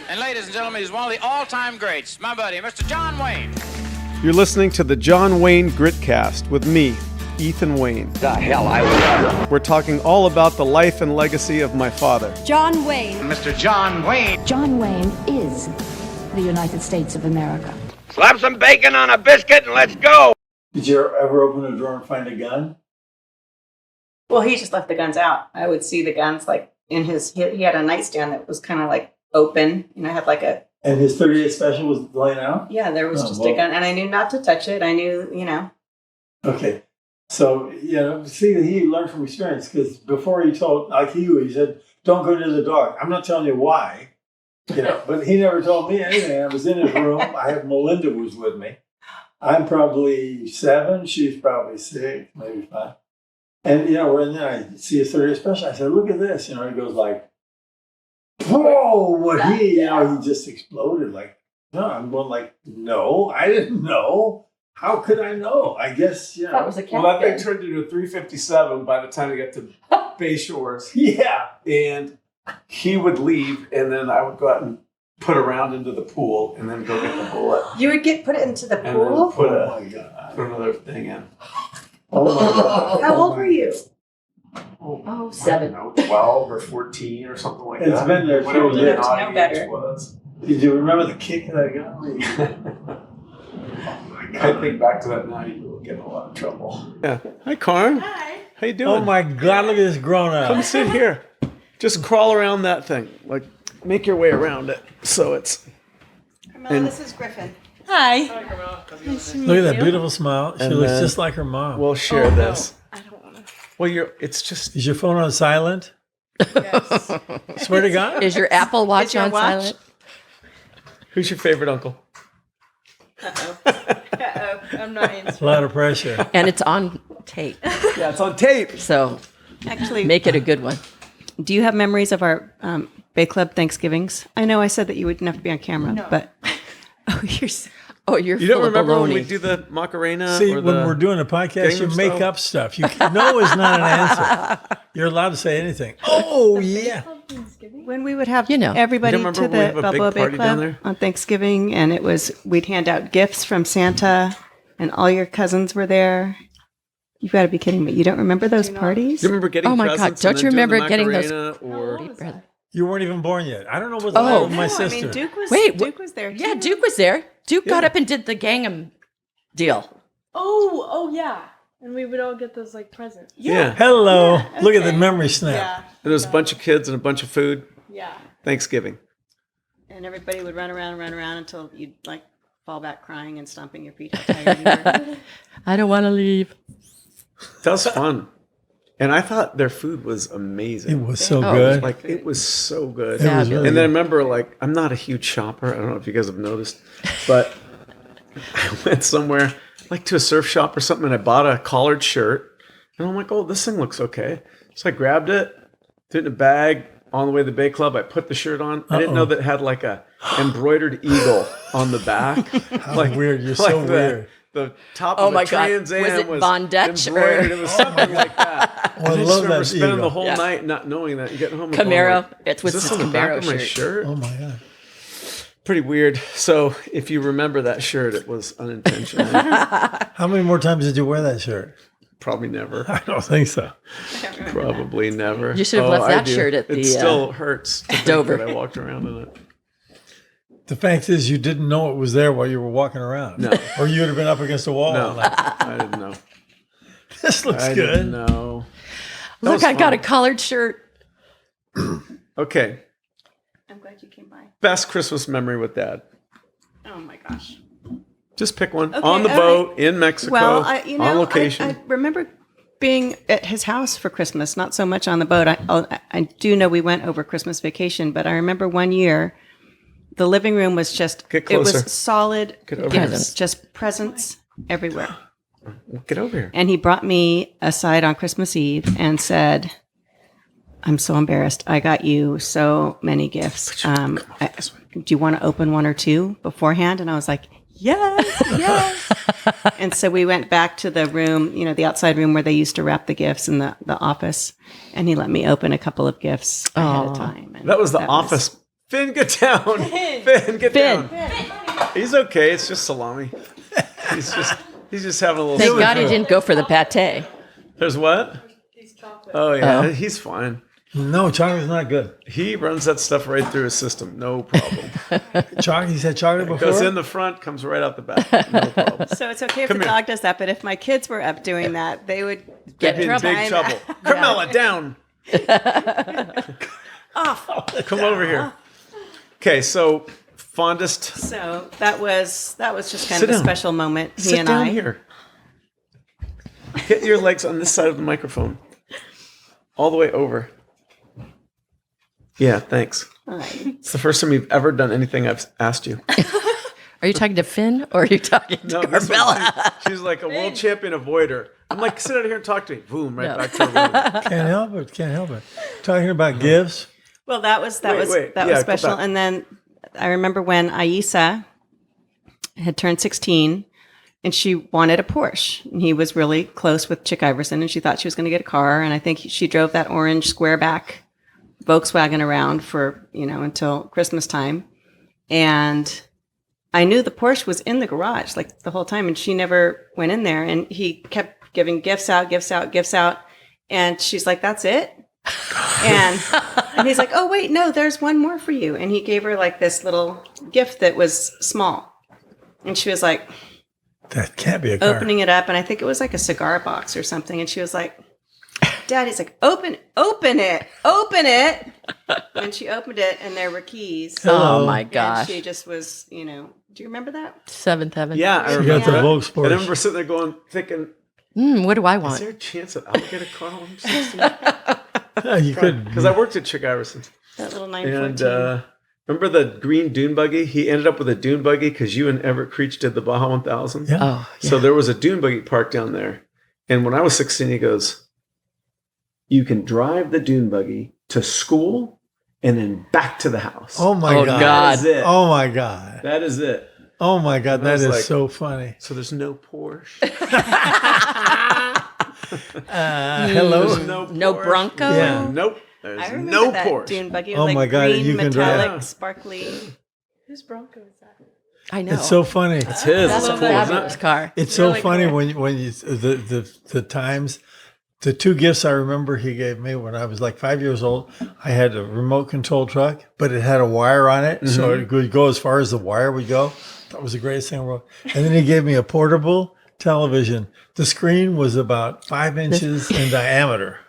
And ladies and gentlemen, he's one of the all-time greats, my buddy, Mr. John Wayne. You're listening to the John Wayne Gritcast with me, Ethan Wayne. The hell I was. We're talking all about the life and legacy of my father. John Wayne. Mr. John Wayne. John Wayne is the United States of America. Slap some bacon on a biscuit and let's go. Did you ever open a drawer and find a gun? Well, he just left the guns out. I would see the guns like in his, he had a nightstand that was kind of like open, and I had like a. And his 38 special was laying out? Yeah, there was just a gun, and I knew not to touch it. I knew, Okay. So, see, he learned from experience, because before he told, like he said, don't go near the dog. I'm not telling you why, but he never told me anything. I was in his room. Melinda was with me. I'm probably 7. She's probably 6, maybe 5. And, we're in there. I see his 38 special. I said, look at this. He goes like, whoa, he just exploded. Like, no, I'm going like, no, I didn't know. How could I know? I guess, That was a cat. Well, that thing turned into a 357 by the time we got to Bay Shores. Yeah. And he would leave, and then I would go out and put a round into the pool, and then go get the bullet. You would put it into the And pool? then put another thing in. Oh my God. How old were you? Oh, 7. 12 or 14 or something like that. It's been there Whatever for the years. naughty No better. age was. Did you remember the kick that I got? I think back to that now, you will get in a lot of trouble. Yeah. Hi, Karn. Hi. How you doing? Oh my God, look at this grown up. Come sit here. Just crawl around that thing. Like, make your way around it. So it's... Carmela, this is Griffin. Hi. Look at that beautiful smile. She And looks then just like her mom. We'll share this. I don't want to. Well, it's just... Is your phone on silent? Yes. Swear to God? Is your Apple Watch Is your on watch? silent? Who's your favorite uncle? I'm not A answering. lot of pressure. And it's on tape. Yeah, it's on tape. So Actually, make it a good one. do you have memories of our Bay Club Thanksgivings? I know I said that you wouldn't have to be on camera, but You're You full don't of remember baloney. when we do the Macarena? See, or when the we're doing a podcast, you Gangnam make Style? up stuff. No is not an answer. You're allowed to say anything. Oh, yeah. when we would have You know. everybody You don't to remember when we the have a big Balboa Bay party down Club there? on Thanksgiving, and we'd hand out gifts from Santa, and all your cousins were there. You've got to be kidding me! You don't remember those parties? Do you remember getting Oh my God, presents don't and you then doing remember the getting those- Macarena Or Brother. You weren't even born yet. I don't know what's wrong with my sister. Duke was. Wait, Duke was there. Yeah, too. Duke was there. Duke got up and did the Gangnam deal. Oh yeah. And we would all get those like presents. yeah. Hello. Yeah, Look at the okay. memory snap. Yeah, There was a bunch of kids and a bunch of food. Yeah. Thanksgiving. and everybody would run around until you'd like fall back crying and stomping your feet. How tired you were. I don't want to leave. That was fun. And I thought their food was amazing. It was so Oh, good. Like, it was so good. It was really And then I good. remember, like, I'm not a huge shopper. I don't know if you guys have noticed, but I went somewhere, like to a surf shop or something, and I bought a collared shirt. And I'm like, oh, this thing looks okay. So I grabbed it, threw it in a bag on the way to the Bay Club. I put the shirt on. I didn't know that it had like a embroidered eagle on the back. How weird. You're so weird. The top Oh of my the God. Trans Am Was it was Von Dutch or- embroidered. It was something like that. Oh, I I just love remember that spending eagle. the whole Yeah. night not knowing that. You get home and Camaro. going, like, It was is this his on the back Camaro of my shirt. shirt? Oh, my God. Pretty weird. So if you remember that shirt, it was unintentional. How many more times did you wear that shirt? Probably never. I don't think so. Probably never. You should have left I that do. shirt at the, It still hurts to think Dover. that I walked around in it. The fact is, you didn't know it was there while you were walking around. No. Or you would have been up against a wall. No, Like, I didn't know. this looks I good. didn't know. That Look, was I got a fun. collared shirt. Okay. I'm glad you came by. Best Christmas memory with Dad. Oh my gosh. Just pick one. Okay, On the all boat, in Mexico, Well, on location. I remember being at his house for Christmas, not so much on the boat. I do know we went over Christmas vacation, but I remember one year the living room was just, Get it closer. was solid Get over here. gifts, just presents everywhere. Get over here. And he brought me aside on Christmas Eve and said, I'm so embarrassed. I got you so many gifts. Do you want to open one or two beforehand? And I was like, yes, yes. And so we went back to the room, the outside room where they used to wrap the gifts in the office. And he let me open a couple of gifts ahead of time. And That was the office Finn, get down. Finn, get down. He's okay. It's just salami. He's just having a little. Thank God he didn't go for the pate. There's what? Oh yeah, he's fine. No, chocolate's not good. He runs that stuff right through his system. No problem. Chocolate? You said chocolate before? Goes in the front, comes right out the back. No problem. So it's okay if Come the here. dog does that, but if my kids were up doing that, they would Get Be in trouble. big trouble. Carmela, down. off. Come over here. Okay, so fondest. So that was just kind Sit of a down. special moment. He Sit and down I. here. Get your legs on this side of the microphone. All the way over. Yeah, thanks. All right. It's the first time you've ever done anything I've asked you. Are you talking to Finn or are you talking to this one, Carmela? she's like a world champion avoider. I'm like, sit out here and talk to me. Boom, right No. back to her room. Can't help it. Talking about gifts. Well, that was Wait, was yeah, go special. back. And then I remember when Aisa had turned 16 and she wanted a Porsche. And he was really close with Chick Iverson and she thought she was going to get a car. And I think she drove that orange squareback Volkswagen around for, until Christmas time. And I knew the Porsche was in the garage like the whole time and she never went in there. And he kept giving gifts out. And she's like, that's it? And he's like, oh, wait, no, there's one more for you. And he gave her like this little gift that was small. And she was like, That can't be a car. opening it up. And I think it was like a cigar box or something. And she was like, Daddy's like, open it. And she opened it and there were keys. Oh my And gosh. she just was, do you remember that? Seventh heaven. Yeah, I You remember. got the it. Volks And I Porsche. remember sitting there going, thinking, What do I is want? there a chance that I'll get a car when I'm 16? You could. Because I worked at Chick Iverson. That little And 914. remember the green dune buggy? He ended up with a dune buggy because you and Everett Creech did the Baja 1000. Yeah. Oh, yeah. So there was a dune buggy parked down there. And when I was 16, he goes, you can drive the dune buggy to school and then back to the house. Oh my Oh, God. God. That is it. Oh my God. That is it. Oh my God. And I That was is like- so funny. So there's no Porsche. Hello. There's no No Porsche. Bronco? Yeah. Nope. I There's remember no that Porsche. dune buggy. It Oh was my like God, green, you can metallic, drive. sparkly. Whose Bronco is that? I know. It's so funny. It's his. That's It's a cool, isn't fabulous it? car. It's so Really funny cool. when you the times, the two gifts I remember he gave me when I was like 5 years old. I had a remote control truck, but it had a wire on it, so it would go as far as the wire would go. That was the greatest thing in the world. And then he gave me a portable television. The screen was about 5 inches in diameter.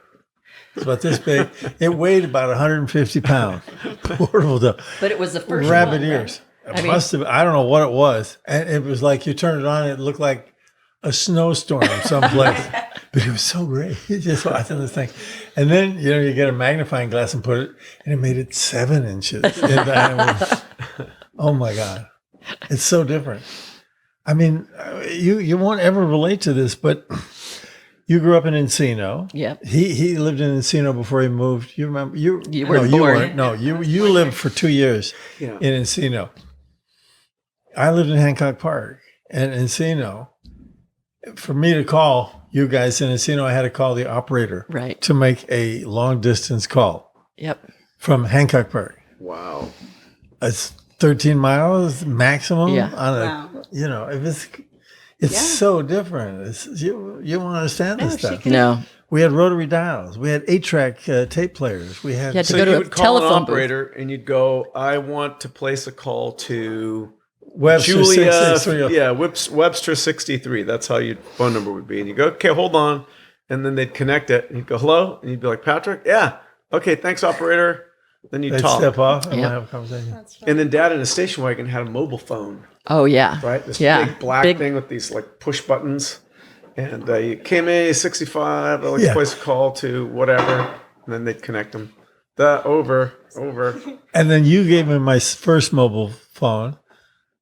It's about this big. It weighed about 150 pounds. Portable television. But it was the first Rabbit one, right? ears. It I mean- must have. I don't know what it was, and it was like you turned it on. It looked like a snowstorm someplace, but it was so great. You just watching this thing, and then you get a magnifying glass and put it, and it made it 7 inches in diameter. Oh my God, it's so different. I mean, you won't ever relate to this, but you grew up in Encino. Yep. He lived in Encino before he moved. You remember you? You weren't no, you born. weren't. No, you lived for 2 years Yeah. in Encino. I lived in Hancock Park and Encino. For me to call you guys in Encino, I had to call the operator Right. to make a long distance call Yep. from Hancock Park. Wow. It's 13 miles maximum. Yeah. On a, Wow. it's so different. You won't understand this stuff. No. We had rotary dials. We had 8-track tape players. We had You had to So go to you a would call an telephone booth. operator and you'd go, I want to place a call to Webster Julia, 663. yeah, Webster 63. That's how your phone number would be. And you go, okay, hold on. And then they'd connect it. And you'd go, hello? And you'd be like, Patrick? Yeah. Okay, thanks, operator. Then you'd They'd talk. step off and Yeah. we'll have a conversation. That's fun. And then Dad in a station wagon had a mobile phone, Oh, yeah. right? This Yeah. big black Big- thing with these like push buttons. And you came in 65, I'd like Yeah. to place a call to whatever. And then they'd connect them. Over. And then you gave me my first mobile phone.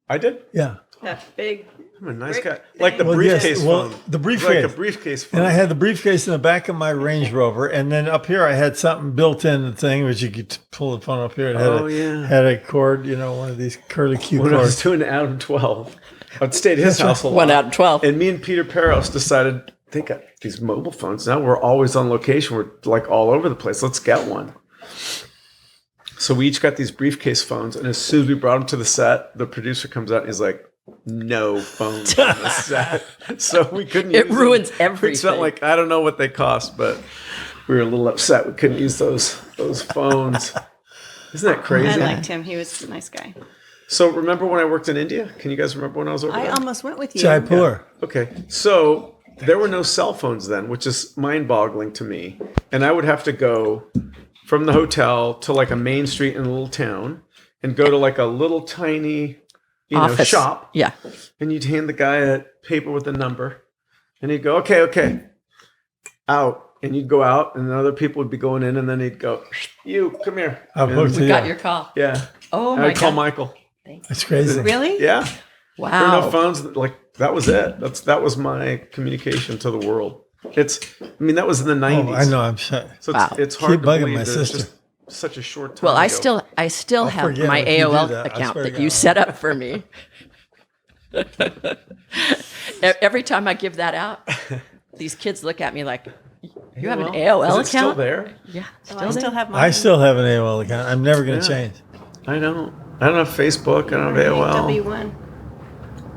I did? Yeah. That big. I'm a nice guy. Like the Well, yes, briefcase well, phone. the briefcase. Like a briefcase phone. And I had the briefcase in the back of my Range Rover, and then up here I had something built in the thing, which you could pull the phone up here. It had had a cord, one of these curly Q when I was cords. doing Adam 12, I'd stay at his house a lot. 1 out of 12. And me and Peter Peros decided, they got these mobile phones. Now we're always on location. We're like all over the place. Let's get one. So we each got these briefcase phones, and as soon as we brought them to the set, the producer comes out and he's like, "No phones on the set." So we couldn't. It use ruins them. everything. It felt like I don't know what they cost, but we were a little upset we couldn't use those phones. Isn't that I crazy? liked him. He was a nice guy. So remember when I worked in India? Can you guys remember when I was over I there? almost went with you. Jaipur. Okay, so there were no cell phones then, which is mind-boggling to me. And I would have to go from the hotel to like a main street in a little town and go to like a little tiny, Office. shop. Yeah. And you'd hand the guy a paper with a number, and he'd go, okay, out. And you'd go out, and other people would be going in, and then he'd go, "You come here." I've looked And- at Got you. your call. Yeah. Oh And my I'd call God. Michael. That's crazy. Really? Yeah. There were Wow. no phones. Like that was it. That was my communication to the world. That was in the 90s. Oh, I know. I'm sure. So Wow. it's hard Keep to bugging believe my that it's sister. just such a short time Well, I ago. still I'll have forget my if you do AOL that. I account swear to that you God. set up for me. Every time I give that out, these kids look at me like, "You have an AOL Is account?" it still there? Yeah, I still have mine. I still have an AOL account. I'm never going to change. I don't have Facebook. I don't have AOL. W1.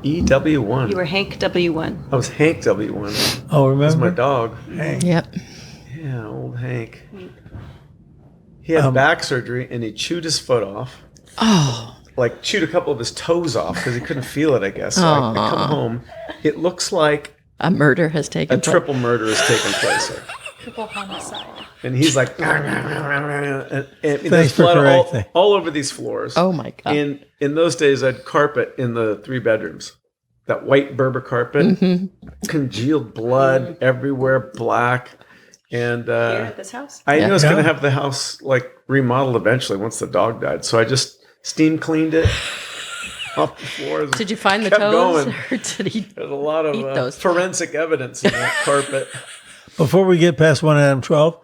EW1. You were Hank W1. I was Hank W1. Oh, That's my remember? dog. Yep. Yeah, old Hank. He had back surgery and he chewed his foot off. Oh, Like chewed a couple of his toes off because he couldn't feel it, I guess. So I come home. It looks like a murder has taken a triple murder has taken place here. Triple homicide. And he's like, and there's Thanks for blood correcting. all over these floors. Oh my God. In those days, I'd carpet in the 3 bedrooms. That white Berber carpet, congealed blood everywhere, black. And Here at this house? I knew I was Yeah. going to have the house like remodeled eventually once the dog died. So I just steam cleaned it off the floors. Did you find the kept toes, going. or did he? There's a lot of eat those? forensic evidence in that carpet. Before we get past 1 Adam 12,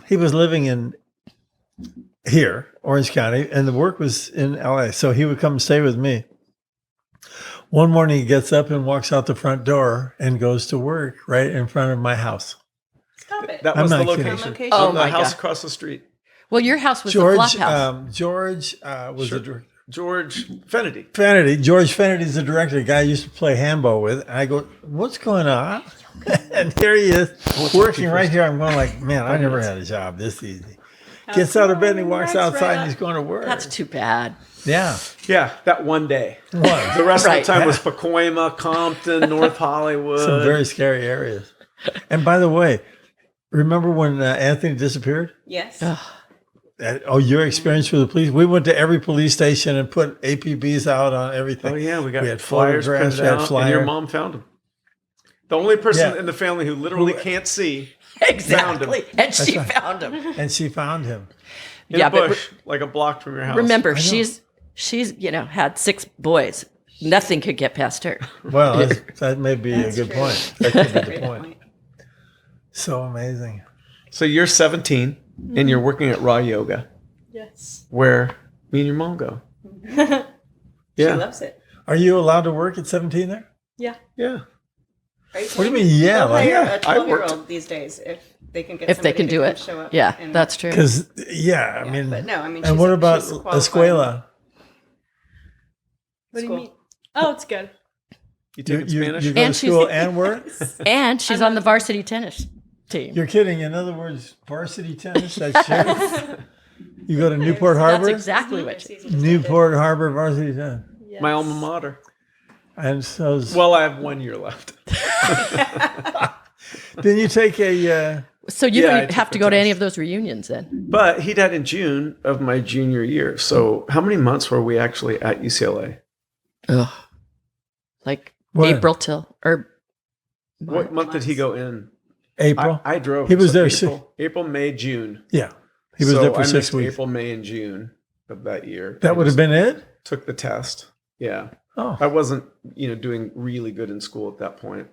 he was living in here, Orange County, and the work was in LA. So he would come and stay with me. One morning he gets up and walks out the front door and goes to work right in front of my house. Stop it. That I'm was the not kidding. location. Oh On the my house God. across the street. Well, your house was the George, flop house. George was the director. George Fennedy. Fennedy, George Fennedy's the director, the guy I used to play handball with. And I go, what's going on? And here he is, working right here. I'm going like, man, I never had a job this easy. Gets out of bed and he walks outside and he's going to work. That's too bad. Yeah. Yeah, that one day. What? The rest Right. of the time was Pacoima, Compton, North Hollywood. Some very scary areas. And by the way, remember when Anthony disappeared? Yes. Your experience with the police? We went to every police station and put APBs out on everything. Oh yeah, we had flyers photographs, printed we had out, and flyers. your mom found them. The only person Yeah. in the family who literally can't see Exactly. And she right. found him. And she found him. in Yeah, a but bush, like a block from your house. Remember, she's had 6 boys. Nothing could get past her. Well, that may be a good point. That could be the point. Point. So amazing. So you're 17 and you're working at Raw Yoga, Yes. where me and your mom go. She Yeah, loves it. Are you allowed to work at 17 there? Yeah. yeah. What do you mean, yeah? They'll Like, hire a I worked- 12-year-old these days if they can get If they somebody can to do come it. show up Yeah, and- that's true. because, yeah, I mean, but no, I mean, and she's what a- about she's qualified. Escuela? What do you School. mean? Oh, it's good. You take You, Spanish? you go And to she's- school and work? And she's on the varsity tennis team. You're kidding. In other words, varsity tennis, that's true. You go to Newport That's Harbor? exactly what she Newport Harbor varsity tennis. Yes. My alma mater. And so, Well, I have 1 year left. then you take a, So you Yeah, I don't even took have the to go to any test. of those reunions then. But he died in June of my junior year. So how many months were we actually at UCLA? Ugh. Like When? April till or What month did he go in? April. I drove. He was there April, May, June. Yeah. He was So there for I 6 missed weeks. April, May, and June of that year. That I would have just been it? took the test. Yeah, Oh, I wasn't, doing really good in school at that point.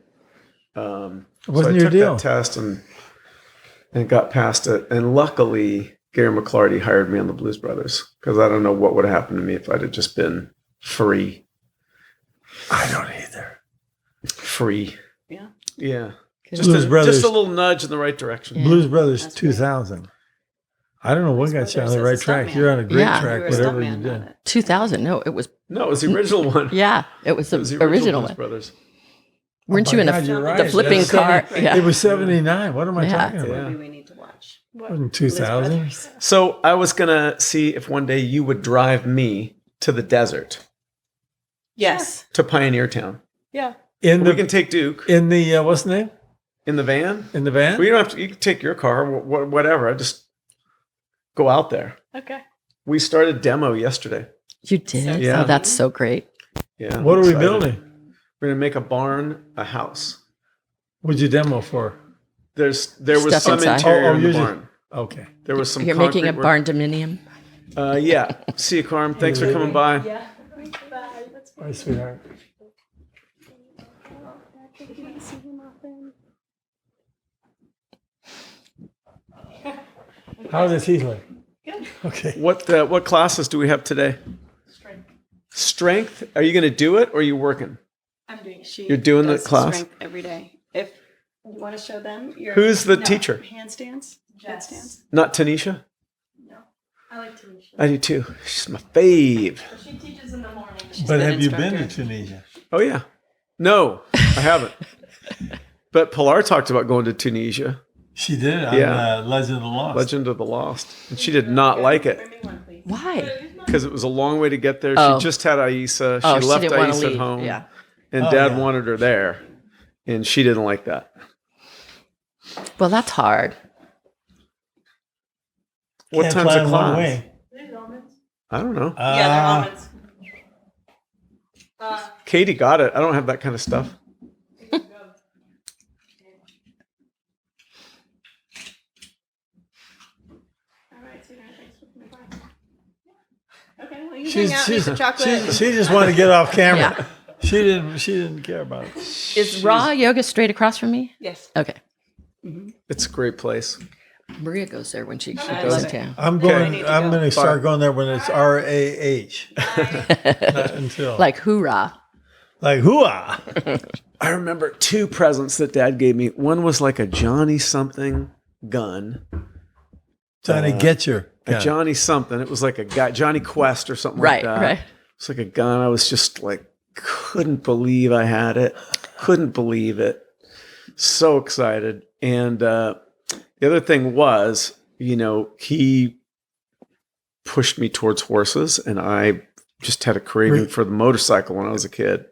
wasn't so I your took deal. that test and got past it. And luckily, Gary McClarty hired me on the Blues Brothers because I don't know what would have happened to me if I'd have just been free. I don't either. Free. Yeah. Yeah. Blues Brothers. Just a little nudge in the right direction. Blues Brothers 2000. I don't know what got you on the right track. You're on a great Yeah. track, You were a whatever you stuntman on did. it. 2000. No, it was. No, it was the original one. Yeah, it was the, It was the original Blues one. Brothers. Weren't Oh you my in God, you're right. the flipping That's car? Yeah. It was 79. What am I Yeah. talking about? Yeah. Maybe we need to watch. In 2000? So I was gonna see if one day you would drive me to the desert, Yes. to Pioneer Town. Yeah. In We the can take Duke in the what's the name? in the van. In the van? Well, you don't have to. You can take your car, whatever. I just go out there. Okay. We started demo yesterday. You did? Yeah. Oh, that's so great. Yeah. What are we excited. building? We're gonna make a barn, a house. What'd you demo for? There was Stuff some inside. interior Oh, in the you're just- barn. Okay. There was some. You're making a concrete barn dominium. work. Yeah. See you, Carm. Thanks for coming by. Yeah. Bye. That's Bye, sweetheart. How does he look? Good. Okay. What classes do we have today? Strength. Are you going to do it or are you working? I'm doing. You're doing the class? Strength every day. If you want to show them, your Who's the teacher? Handstands. Jess. Handstands. Not Tanisha? I like Tanisha. I do too. She's my fave. She teaches in the morning. But been have you been to instructor. Tunisia? Oh, yeah. No, I haven't. But Pilar talked about going to Tunisia, She did on Yeah. Legend of the Lost. Legend of the Lost. And she did not like it Why? because it was a long way to get there. Oh. She just had Aisa. Oh, She she left didn't want to Aisa at leave. home. Yeah. And Oh, Dad yeah. wanted her there. And she didn't like that. Well, that's hard. What Can't time's fly the in one class? way. I don't know. Yeah, they're almonds. Katie got it. I don't have that kind of stuff. Okay, well, you She's, hang out, eat she's, the chocolate. she just wanted to get off camera. Yeah. She didn't care about it. Is Raw Yoga straight across from me? Yes. Okay. It's a great place. Maria goes there when she I goes love to it. town. I'm Okay. going. need to I'm go. going to start going there when it's RAH. Not until Like hoorah. like hooah. I remember two presents that Dad gave me. One was like a Johnny something gun. Johnny, get your A gun. Johnny something. It was like a guy, Johnny Quest or something Right, like that. right. It's like a gun. I was just like, couldn't believe I had it. Couldn't believe it. So excited. And the other thing was, he pushed me towards horses, and I just had a craving for the motorcycle when I was a kid.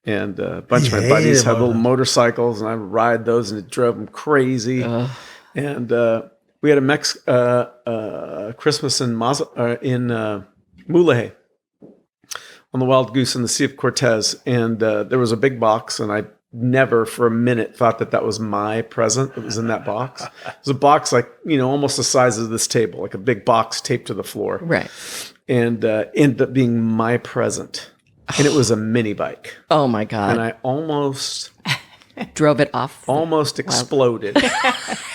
And a bunch of my He buddies hated had little motorcycles. motorcycles, and I would ride those, and it drove them crazy. Ugh. And we had a Christmas in Muley on the Wild Goose in the Sea of Cortez, and there was a big box, and I never for a minute thought that was my present that was in that box. It was a box like almost the size of this table, like a big box taped to the floor, Right. and ended up being my present, and it was a mini bike, Oh my and God. I almost Drove it off. exploded.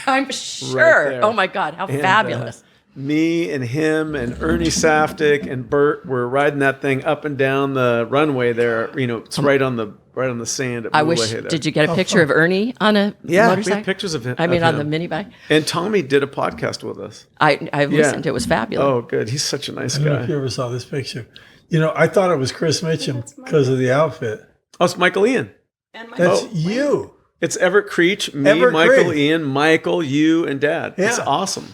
I'm sure. there. Oh my God. How And, fabulous. Me and him and Ernie Saftick and Bert were riding that thing up and down the runway there. It's right on the sand. At I wish. Muley there. Did you get a picture of Ernie on a Yeah, we motorcycle? have pictures of him. I mean, of on the him. mini bike. And Tommy did a podcast with us. I listened. It was fabulous. Oh, good. He's such a nice I don't know if guy. you ever saw this picture. I thought it was Chris Mitchum because of the outfit. Oh, it's Michael Ian. And my That's you. It's Everett Creech, me, Everett Michael Creech. Ian, Michael, you, and Dad. It's Yeah. awesome.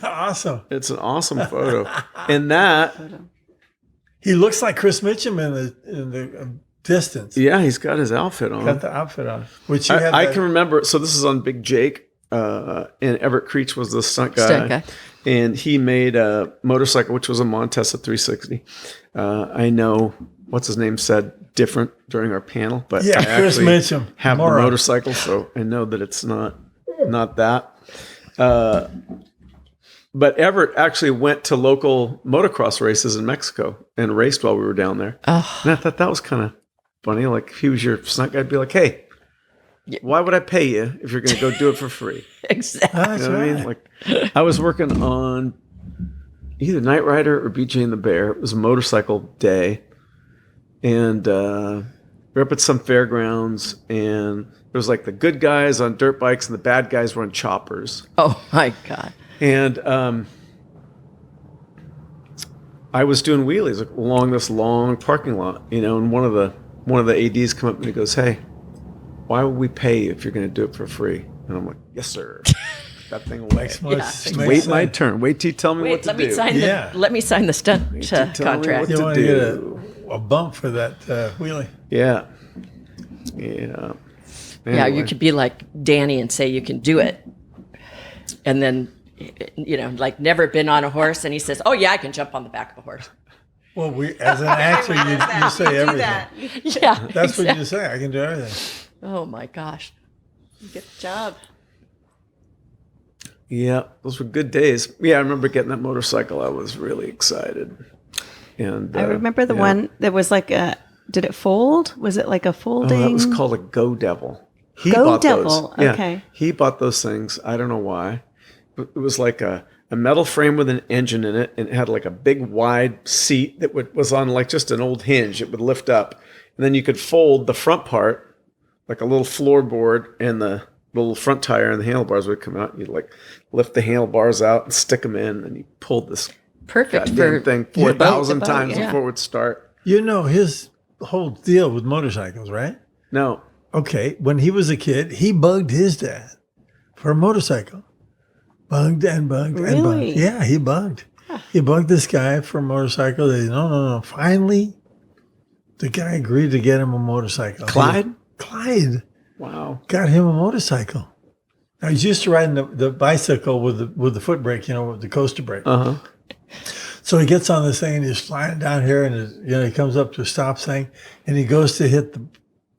Awesome. It's an awesome photo. And that, He looks like Chris Mitchum in the distance. yeah, he's got his outfit on. Got the outfit on. Which you had I that- can remember. So this is on Big Jake, and Everett Creech was the stunt guy. Stunt guy. And he made a motorcycle, which was a Montesa 360. I know what's his name said different during our panel, but Yeah, I Chris actually Mitchum. have the Moron. motorcycle, so I know that it's not that. But Everett actually went to local motocross races in Mexico and raced while we were down there. Oh, And I thought that was kind of funny. Like if he was your stunt guy, I'd be like, hey, why would I pay you if you're going to go do it for free? exactly. That's You know what I right. mean? Like I was working on either Knight Rider or BJ and the Bear. It was a motorcycle day. And we're up at some fairgrounds, and there was like the good guys on dirt bikes and the bad guys were on choppers. Oh my God. And I was doing wheelies along this long parking lot, and one of the ADs come up and he goes, "Hey, why would we pay you if you're going to do it for free?" And I'm like, "Yes, sir." That thing away. Wait my turn. Wait till you tell me what to do. Let me sign the stunt contract. You want to get a bump for that wheelie. Yeah. Yeah. Yeah, you could be like Danny and say you can do it. And then, like never been on a horse. And he says, "Oh, yeah, I can jump on the back of a horse." Well, as an actor, you say everything. Yeah. That's what you say. I can do everything. Oh, my gosh. Good job. Yeah, those were good days. Yeah, I remember getting that motorcycle. I was really excited. And I remember the one that was like did it fold? Was it like a folding? That was called a Go Devil. He Go bought Devil. Those. Okay. Yeah, he bought those things. I don't know why. But it was like a metal frame with an engine in it, and it had like a big wide seat that was on like just an old hinge. It would lift up, and then you could fold the front part, like a little floorboard, and the little front tire and the handlebars would come out. And you'd like lift the handlebars out and stick them in, and you pulled this perfect for thing 4,000 times before it would start. You know his whole deal with motorcycles, right? No. Okay, when he was a kid, he bugged his dad for a motorcycle. Bugged and bugged and bugged. Yeah, he bugged. He bugged this guy for a motorcycle. No. Finally, the guy agreed to get him a motorcycle. Clyde. Wow. Got him a motorcycle. Now, he's used to riding the bicycle with the foot brake, with the coaster brake. Uh-huh. So he gets on this thing and he's flying down here and he comes up to a stop sign and he goes to hit the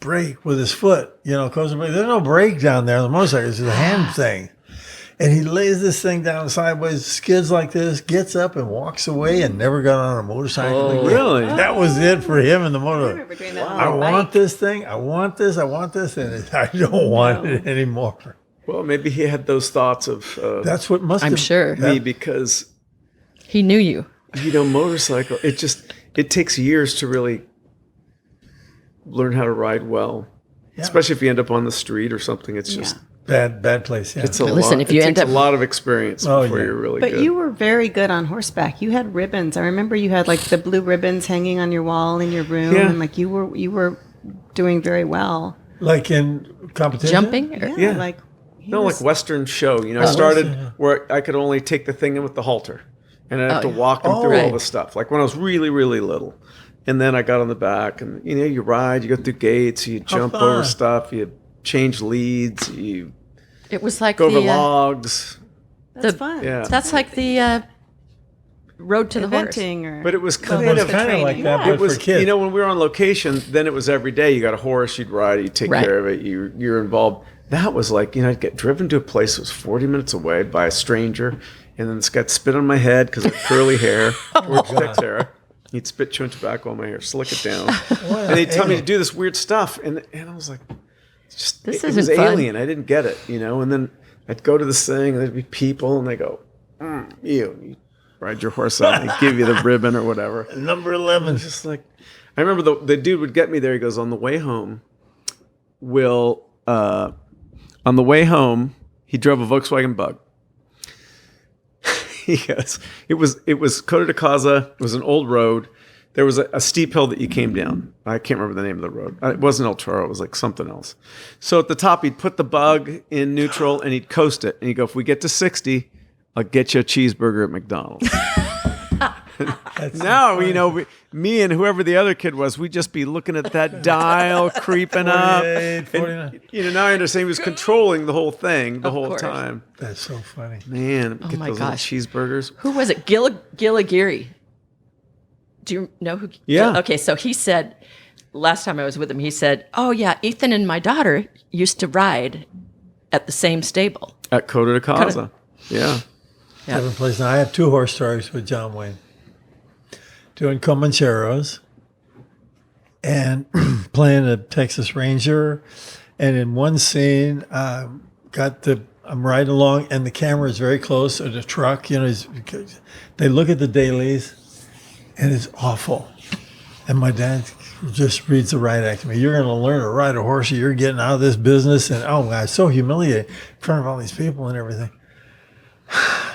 brake with his foot, coaster brake. There's no brake down there on the motorcycle. It's a hand thing. And he lays this thing down sideways, skids like this, gets up and walks away and never got on a motorcycle again. Really? That was it for him in the motor. I remember doing that. I want this thing. I want this. And I don't want it anymore. Well, maybe he had those thoughts of That's what must have. I'm sure. me because he knew you. Motorcycle. It takes years to really learn how to ride well, especially if you end up on the street or something. It's just bad place. Yeah. it's a Listen, lot. if you it end takes up a lot of experience before you're really But good. you were very good on horseback. You had ribbons. I remember you had like the blue ribbons hanging on your wall in your room, and like you were doing very well. Like in competition? jumping. Yeah. Like like Western show. I started where I could only take the thing in with the halter, and I'd have to walk them through all the stuff. Like when I was really, really little. And then I got on the back, and you ride, you go through gates, you jump over stuff, you change leads, you It was like go over logs. That's fun. Yeah. That's like the road to the horse. Eventing But it was Kind of like that, it but was, for kids. when we were on location, then it was every day. You got a horse, you'd ride it, you take care of it, you're involved. That was like, I'd get driven to a place that was 40 minutes away by a stranger, and then this guy spit on my head because of curly hair, Tex hair. He'd spit chewing tobacco on my hair, slick it down, and they'd tell me to do this weird stuff, and I was like, it was alien. I didn't get it, And then I'd go to this thing, and there'd be people, and they go, you ride your horse out, and they give you the ribbon or whatever. Number 11. It's just like, I remember the dude would get me there. He goes, on the way home, he drove a Volkswagen Bug. He goes, it was Coto de Casa. It was an old road. There was a steep hill that you came down. I can't remember the name of the road. It wasn't El Toro. It was like something else. So at the top, he'd put the Bug in neutral and he'd coast it. And he'd go, if we get to 60, I'll get you a cheeseburger at McDonald's. Now, me and whoever the other kid was, we'd just be looking at that dial creeping up. 49. Now I understand he was controlling the whole thing the whole course. time. That's so funny. Man, Oh get my those little gosh. cheeseburgers. Who was it? Gilligiri. Do you know who? Yeah. Okay, so he said, last time I was with him, he said, "Oh yeah, Ethan and my daughter used to ride at the same stable." At Coto de Casa. Yeah. Different place. Now, I have 2 horse stories with John Wayne. Doing Comancheros and playing a Texas Ranger. And in one scene, I'm riding along and the camera is very close to the truck. They look at the dailies and it's awful. And my dad just reads the riot act to me. You're going to learn to ride a horse. You're getting out of this business. And oh, God, it's so humiliating in front of all these people and everything.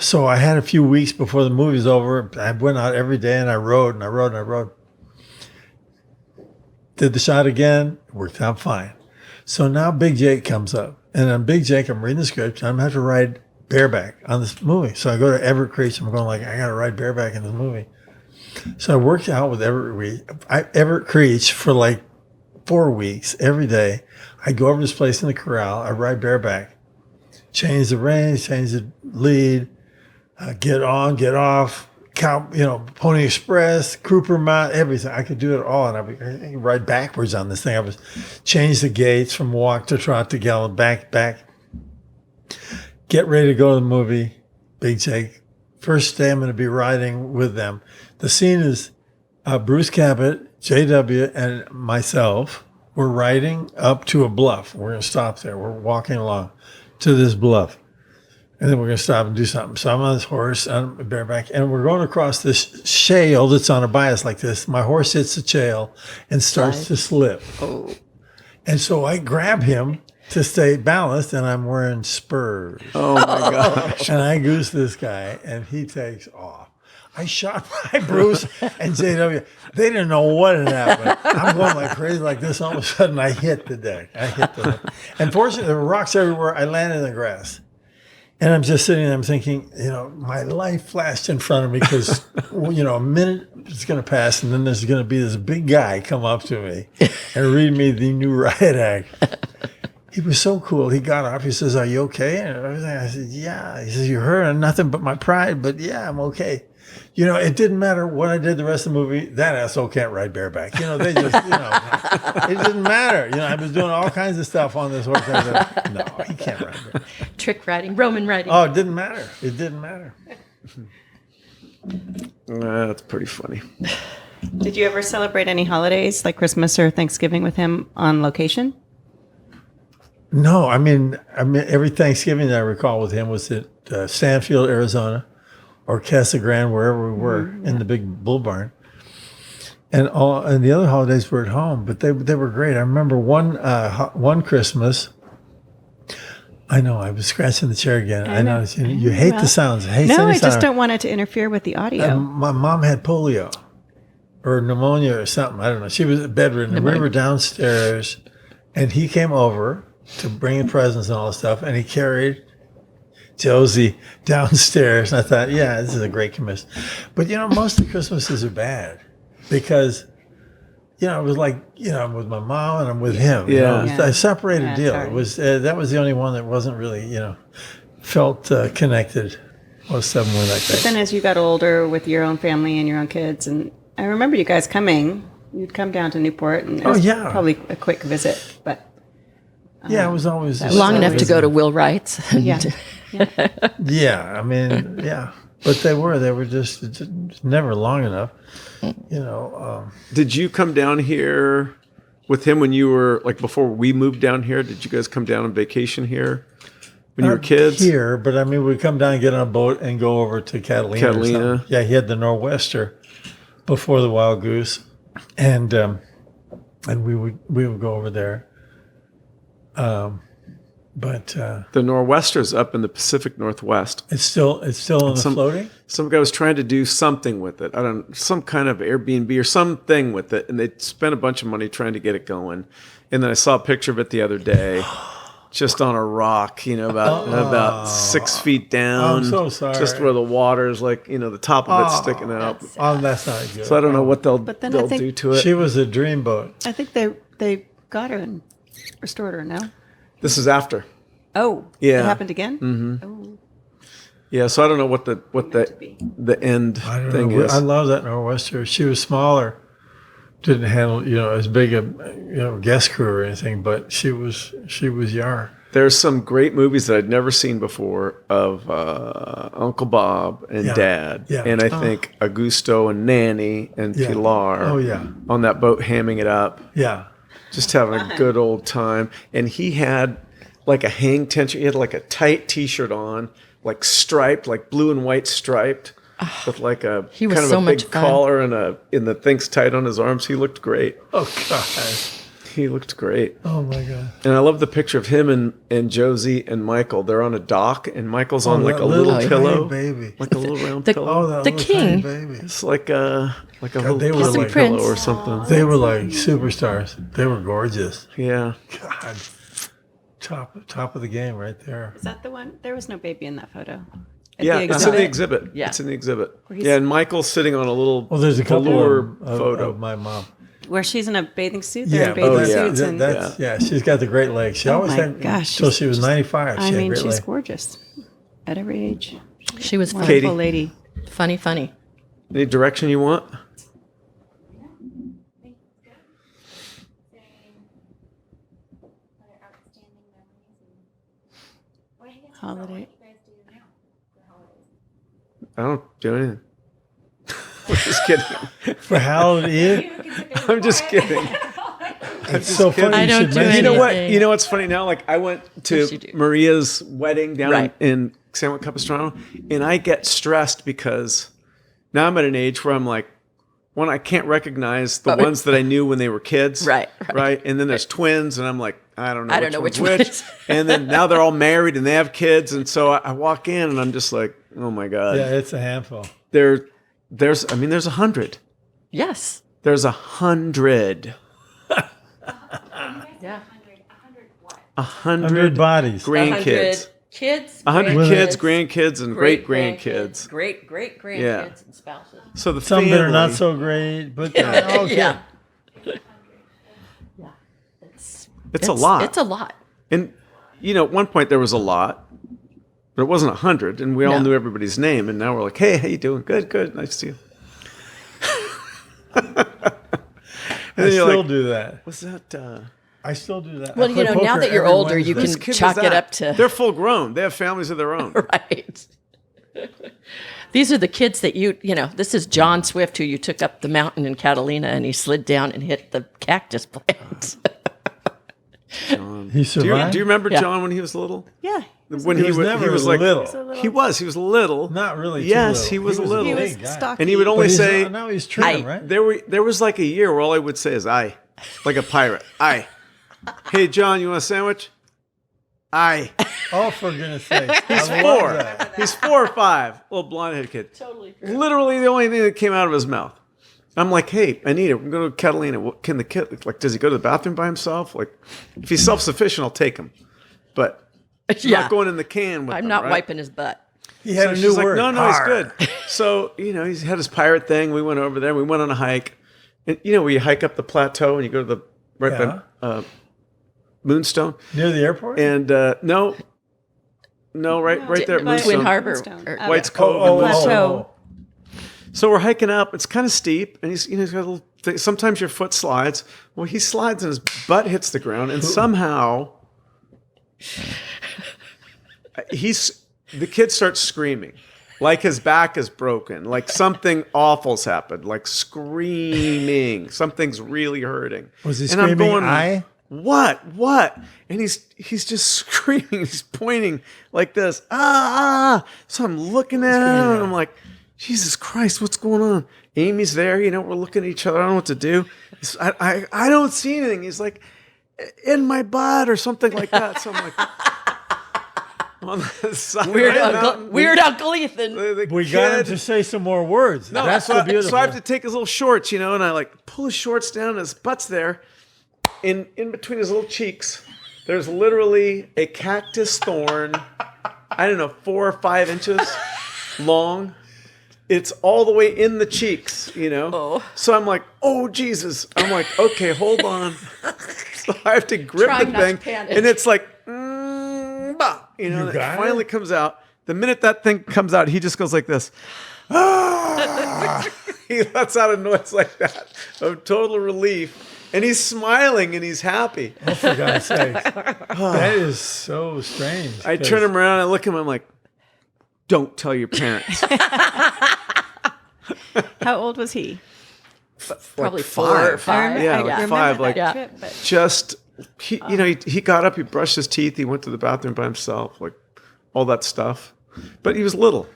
So I had a few weeks before the movie was over. I went out every day and I rode and I rode and I rode. Did the shot again, worked out fine. So now Big Jake comes up. And on Big Jake, I'm reading the script. And I'm going to have to ride bareback on this movie. So I go to Everett Creech. I'm going like, I got to ride bareback in this movie. So I worked out with Everett Creech for like 4 weeks every day. I go over to this place in the corral. I ride bareback. Change the reins, change the lead, get on, get off, Pony Express, Cooper Mount, everything. I could do it all. And I could ride backwards on this thing. I was change the gaits from walk to trot to gallop, back. Get ready to go to the movie. Big Jake. First day I'm going to be riding with them. The scene is Bruce Cabot, JW, and myself. We're riding up to a bluff. We're going to stop there. We're walking along to this bluff. And then we're going to stop and do something. So I'm on this horse, on bareback, and we're going across this shale that's on a bias like this. My horse hits the shale and starts to slip. Oh. And so I grab him to stay balanced, and I'm wearing spurs. Oh, my gosh. And I goose this guy, and he takes off. I shot by Bruce and JW. They didn't know what had happened. I'm going like crazy like this. All of a sudden, I hit the deck. And fortunately, there were rocks everywhere. I landed in the grass. And I'm just sitting there, I'm thinking, my life flashed in front of me because, a minute is going to pass and then there's going to be this big guy come up to me and read me the new riot act. He was so cool. He got up. He says, "Are you okay?" And everything. I said, "Yeah." He says, "You hurt nothing but my pride, but yeah, I'm okay." It didn't matter what I did the rest of the movie. That asshole can't ride bareback. They just, it didn't matter. I was doing all kinds of stuff on this horse. I said, no, he can't ride bareback. Trick riding, Roman riding. Oh, it didn't matter. It didn't matter. That's pretty funny. Did you ever celebrate any holidays like Christmas or Thanksgiving with him on location? No, I mean, every Thanksgiving that I recall with him was at Stanfield, Arizona, or Casa Grande, wherever we were, in the big bull barn. And the other holidays were at home, but they were great. I remember one Christmas. I know, I was scratching the chair again. I know you hate the sounds. I just don't want it to interfere with the audio. My mom had polio or pneumonia or something. I don't know. She was bedridden. And we were downstairs, and he came over to bring in presents and all this stuff, and he carried Josie downstairs. And I thought, yeah, this is a great commission. But, most of the Christmases are bad because, it was like, I'm with my mom and I'm with him. Yeah. It was a separated deal. It was that was the only one that wasn't really, felt connected. Most of them were like that. But then as you got older with your own family and your own kids, and I remember you guys coming, you'd come down to Newport, and it was probably a quick visit, but. Yeah, it was always long enough to go to Will Wright's. Yeah, I mean, yeah, but they were just never long enough, Did you come down here with him when you were before we moved down here? Did you guys come down on vacation here when you were kids? Here, but I mean, we'd come down and get on a boat and go over to Catalina. Or something. Yeah, he had the Nor'Wester before the Wild Goose, and we would go over there. But the Nor'Wester's up in the Pacific Northwest. It's still in the floating. Some guy was trying to do something with it. Some kind of Airbnb or something with it, and they spent a bunch of money trying to get it going. And then I saw a picture of it the other day, just on a rock, about 6 feet down. I'm so sorry. Just where the water's the top of it's sticking out. That's not good. So I don't know what they'll do to it. She was a dreamboat. I think they got her and restored her, no? This is after. Oh, yeah. It happened again? Mm-hmm. Oh. Yeah, so I don't know what the end thing is. I love that Nor'Wester. She was smaller, didn't handle as big a guest crew or anything, but she was yar. There's some great movies that I'd never seen before of Uncle Bob and Dad, and I think Augusto and Nanny and Pilar. Oh yeah, on that boat hamming it up. Yeah. Just having a good old time. And he had a hang tension. He had a tight T-shirt on, striped, blue and white striped, with a he was kind of so a much big fun. collar and the things tight on his arms. He looked great. Oh God. He looked great. Oh my god! And I love the picture of him and Josie and Michael. They're on a dock, and Michael's on like a little pillow, baby, like a little round pillow. Oh, that The little king. tiny baby. It's like a little they were pillow like- Prince. or something. They were like superstars. They were gorgeous. Yeah. God, top of the game right there. Is that the one? There was no baby in that photo. At Yeah, the it's in the exhibit? exhibit. Yeah. It's in the exhibit. he's- Yeah, and Michael's sitting on a little Well, there's a couple velour of photo. of my mom. Where she's in a bathing suit. They're Yeah, in bathing oh, yeah. suits. And that's she's got the great legs. She always my had gosh, till she's she was 95. She I had mean, great she's legs. gorgeous at every age. She was Wonderful Katie. lady. funny. Any direction you want? Holiday. I don't do anything. I'm just kidding. For Halloween, I'm just kidding. it's so funny. I you don't should do mention You know it. what? anything. You know what's funny now? Like I went to course you do. Maria's wedding down Right. in San Juan Capistrano, and I get stressed because now I'm at an age where I'm like, one, I can't recognize the ones that I knew when they were kids. Right. And then there's twins, and I'm like, I don't know which one's one is- And then now they're all married and they have kids, and so I walk in and I'm just like, oh my god, Yeah, it's a handful. there's 100. Yes. There's 100. Yeah. 100 bodies. grandkids. Kids. 100 With kids, it. grandkids, and great grandkids. Great grandkids Yeah. and spouses. So the Some family, that are not so great, but they're okay. Yeah. it's a lot. It's a lot. And at one point there was a lot, but it wasn't 100, and we all No. knew everybody's name. And now we're like, hey, how you doing? Good, nice to see you. And I then you're still like, do that. was that? I still do that. I Well, play now poker that you're every older, you Wednesday. Whose can kid chalk was it that? up to They're full grown. They have families of their own. right. These are the kids that this is John Swift, who you took up the mountain in Catalina, and he slid down and hit the cactus plant. He Do you survived. remember Yeah. John when he was little? Yeah. When He was never like little. He was little. Not really. Too Yes, little. he was a little. a He was big guy. stocky. And he would But only he's say, now he's trim, I- right? there was like a year where all I would say is "I," like a pirate. "I." Hey, John, you want a sandwich? "I." Oh, for goodness sake! He's I love 4. that. He's 4 or 5. Little blonde-headed kid. Totally. Literally the only thing that came out of his mouth. I'm like, hey, Anita, we're going to Catalina. What can the kid, like, does he go to the bathroom by himself? Like, if he's self-sufficient, I'll take him. But I'm Yeah. not going in the can with I'm him, not right? wiping his butt. He had So a she's new like, word. no, he's Har. good. So, he's had his pirate thing. We went over there. We went on a hike. And, where you hike up the plateau and you go to the, right by Moonstone. Near the airport. And, no, right there at By Moonstone. Twin Harbor. Moonstone. or- White's Cove. and Moonstone. Plateau. So we're hiking up. It's kind of steep, and he's got a little thing. Sometimes your foot slides. Well, he slides and his butt hits the ground, and somehow the kid starts screaming, like his back is broken, like something awful's happened, like screaming, something's really hurting. Was he And I'm screaming? going, I. What? And he's just screaming. He's pointing like this. Ah! So I'm looking at him, and I'm like, Jesus Christ, what's going on? Amy's there, we're looking at each other. I don't know what to do. I don't see anything. He's like, in my butt or something like that. So I'm like, on the side Weird, of the Uncle, mountain, weird Uncle Ethan. the We got him kid- to say some more words. No, That's so, the beautiful. so I have to take his little shorts, and I like pull his shorts down, and his butt's there. In between his little cheeks, there's literally a cactus thorn, I don't know, 4 or 5 inches long. It's all the way in the cheeks, Oh. So I'm like, oh, Jesus. I'm like, okay, hold on. So I have to grip Trying the not to thing. panic. And it's like, bah, and it got finally it? comes out. The minute that thing comes out, he just goes like this. Ah! He lets out a noise like that of total relief. And he's smiling and he's happy. Oh, for God's sake. That is so strange. I turn him around and I look at him. I'm like, don't tell your parents. How old was he? Probably Like 4 or 5. Yeah, I like remember 5. that Like, trip, but just he got up, he brushed his teeth, he went to the bathroom by himself, like all that stuff. But he was little,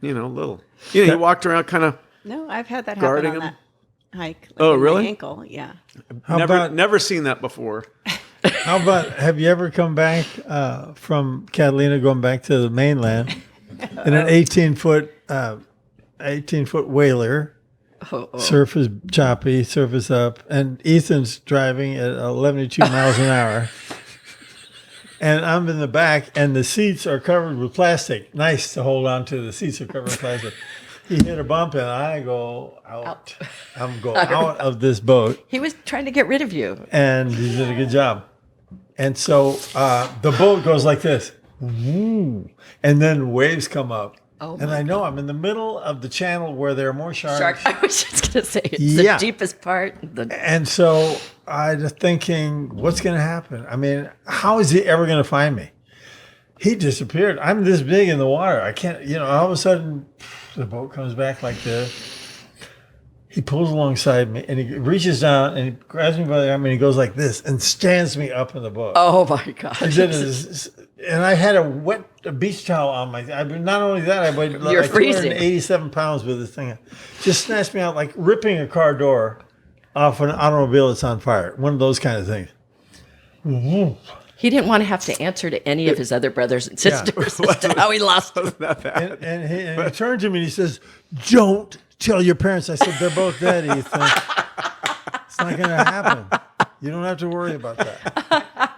little. He walked around kind of no, I've had that happen guarding on him. that hike. Like Oh, in my really? ankle, yeah. Never seen that before. How about, have you ever come back from Catalina, going back to the mainland, in an 18-foot whaler? Surf is choppy, surf is up, and Ethan's driving at 72 miles an hour. And I'm in the back, and the seats are covered with plastic. Nice to hold on to. The seats are covered with plastic. He hit a bump, and I go out. I'm going out of this boat. He was trying to get rid of you. And he did a good job. And so the boat goes like this. Woo, and then waves come up. Oh, and I know I'm in the middle of the channel where there are more sharks. I was just going to say, it's the deepest part. And so I'm thinking, what's going to happen? I mean, how is he ever going to find me? He disappeared. I'm this big in the water. I can't, all of a sudden, the boat comes back like this. He pulls alongside me, and he reaches down, and he grabs me by the arm, and he goes like this, and stands me up in the boat. Oh, my God. And I had a beach towel on my. Not only that, I weighed You're like freezing. 287 pounds with this thing. Just snatched me out like ripping a car door off an automobile that's on fire. One of those kind of things. Mm-hmm. He didn't want to have to answer to any of his other brothers and sisters as to how he lost them. Not bad. And he turned to me and he says, "Don't tell your parents." I said, "They're both dead, Ethan. It's not going to happen. You don't have to worry about that."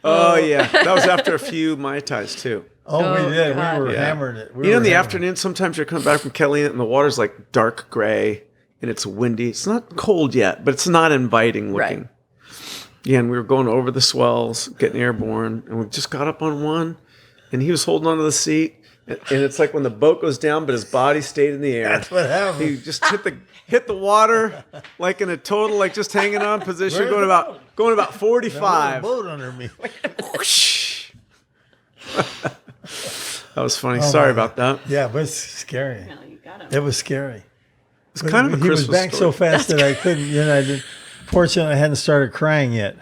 Oh, yeah. That was after a few Mai Tais, too. Oh, we did. God. We were Yeah. hammering it. In the afternoon, sometimes you're coming back from Catalina and the water's like dark gray and it's windy. It's not cold yet, but it's not inviting looking. Right. Yeah, and we were going over the swells, getting airborne, and we just got up on one, and he was holding onto the seat. And it's like when the boat goes down, but his body stayed in the air. That's what happened. He just hit the water like in a total, like just hanging on position, Where's going the about 45. Boat under me. Whoosh. That was funny. Sorry about that. Yeah, but it's scary. No, you got him. It was scary. It's kind of a He was Christmas back story. so fast that I couldn't. Fortunately, I hadn't started crying yet.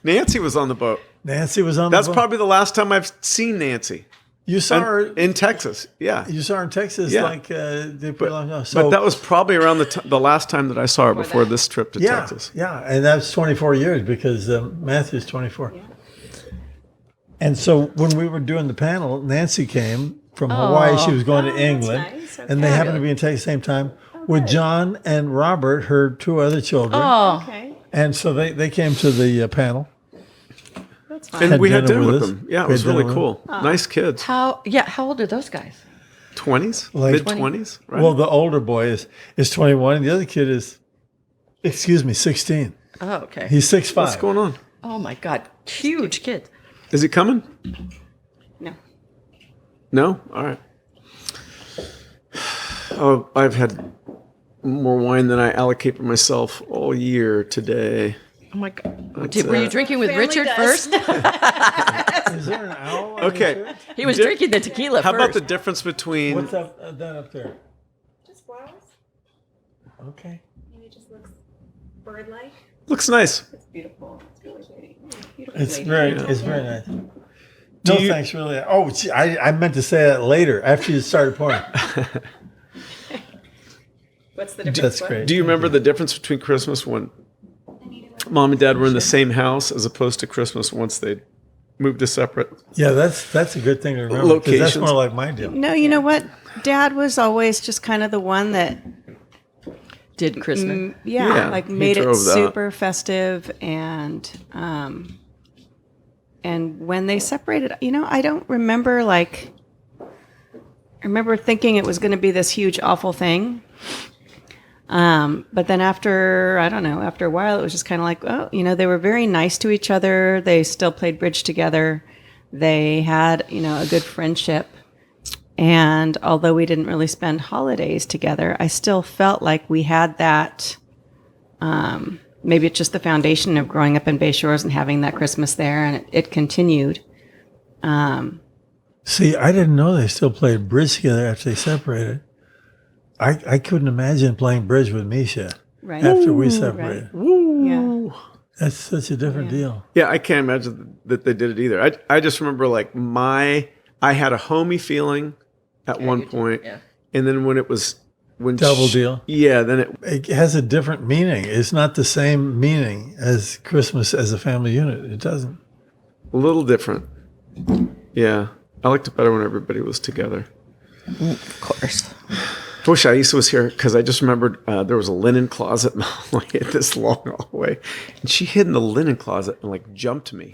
Nancy was on the boat. Nancy was on That's the boat. probably the last time I've seen Nancy. You saw her In Texas. Yeah. You saw her in Texas, Yeah. they put on. So, But that was probably around the last time that I saw her before this trip to Texas. Yeah, and that's 24 years because Matthew's 24. Yeah. And so when we were doing the panel, Nancy came from Hawaii. She was going to England, nice. and they happened to be in Texas at the same time with John and Robert, her two other children. Oh, Okay, And so they came to the panel. that's fine. And we had dinner with us. them. Yeah, it We was had really dinner with cool. Nice kids. how old are those guys? 20s? Like- Mid-20s? Right? Well, the older boy is 21, and the other kid is, 16. Oh, okay. He's 6'5". What's going on? Oh, my God. Huge kids. Is he coming? No. No? All right. Oh, I've had more wine than I allocate for myself all year today. Oh, my God. That's, Were you drinking with Family Richard does. first? Is there an owl? on your Okay. shirt? He was drinking the tequila How first. about the difference between... What's that up there? Just flowers. Okay. Maybe it just looks bird-like. Looks nice. It's beautiful. It's really pretty. Beautiful It's lady. very nice. No, you- thanks, really. Oh, gee, I meant to say that later after you started pouring. What's the difference? That's What? great. Do you remember the difference between Christmas when Mom and Dad were in the same house as opposed to Christmas once they moved to separate? Yeah, that's a good thing to remember. 'Cause that's Locations. more like my deal. No, you know what? Dad was always just kind of the one that, Did Christmas? Yeah, like he made it drove that. super festive and when they separated, I don't remember I remember thinking it was going to be this huge awful thing. But then after a while, it was just kind of like, oh, they were very nice to each other. They still played bridge together. They had, a good friendship. And although we didn't really spend holidays together, I still felt like we had that, maybe it's just the foundation of growing up in Bay Shores and having that Christmas there. And it continued. See, I didn't know they still played bridge together after they separated. I couldn't imagine playing bridge with Misha Right. after we separated. Yeah. That's such a different deal. Yeah, I can't imagine that they did it either. I just remember I had a homey feeling at one point, yeah. and then when it was when Double deal. Yeah, then It has a different meaning. It's not the same meaning as Christmas as a family unit. It doesn't. a little different. Yeah, I liked it better when everybody was together. Of course. I wish Aisa was here because I just remembered there was a linen closet like this long hallway, and she hid in the linen closet and like jumped me,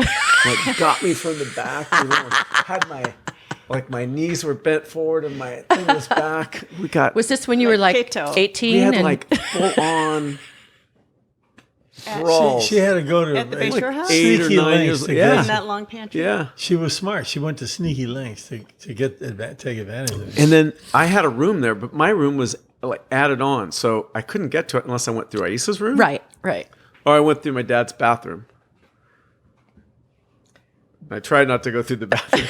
like got me from the back. You know, had my knees were bent forward and my thing was back. Was this when you were like Kato. 18? We had and like full on brawl. She had to go to At the Bayshore House? 8 or sneaky 9 lengths years. to Yeah, In that long pantry? yeah. She was smart. She went to sneaky lengths to take advantage of it. And then I had a room there, but my room was like added on, so I couldn't get to it unless I went through Aisa's room, right. or I went through my dad's bathroom. I tried not to go through the bathroom.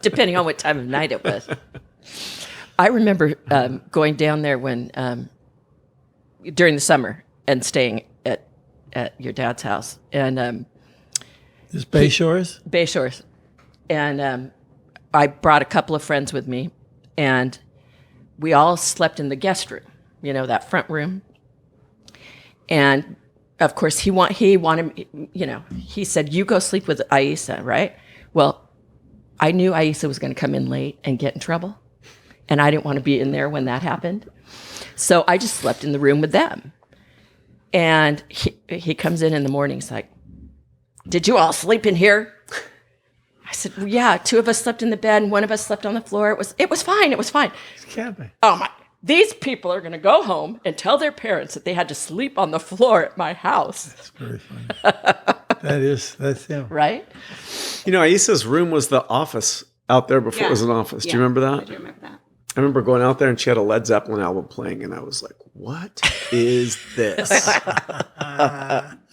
Depending on what time of night it was. I remember going down there when during the summer and staying at your dad's house and This Bay Shores? Bay Shores, and I brought a couple of friends with me, and we all slept in the guest room, that front room. And of course, he wanted, he said, "You go sleep with Aisa," right? Well, I knew Aisa was going to come in late and get in trouble, and I didn't want to be in there when that happened. So I just slept in the room with them. And he comes in the morning. He's like, "Did you all sleep in here?" I said, well, "Yeah, 2 of us slept in the bed and 1 of us slept on the floor. It was fine. It was fine." It's camping. Oh my! These people are going to go home and tell their parents that they had to sleep on the floor at my house. That's very funny. That's him. Right? Aisa's room was the office out there before it was an office. Do you remember that? I do remember that. I remember going out there and she had a Led Zeppelin album playing, and I was like, "What is this?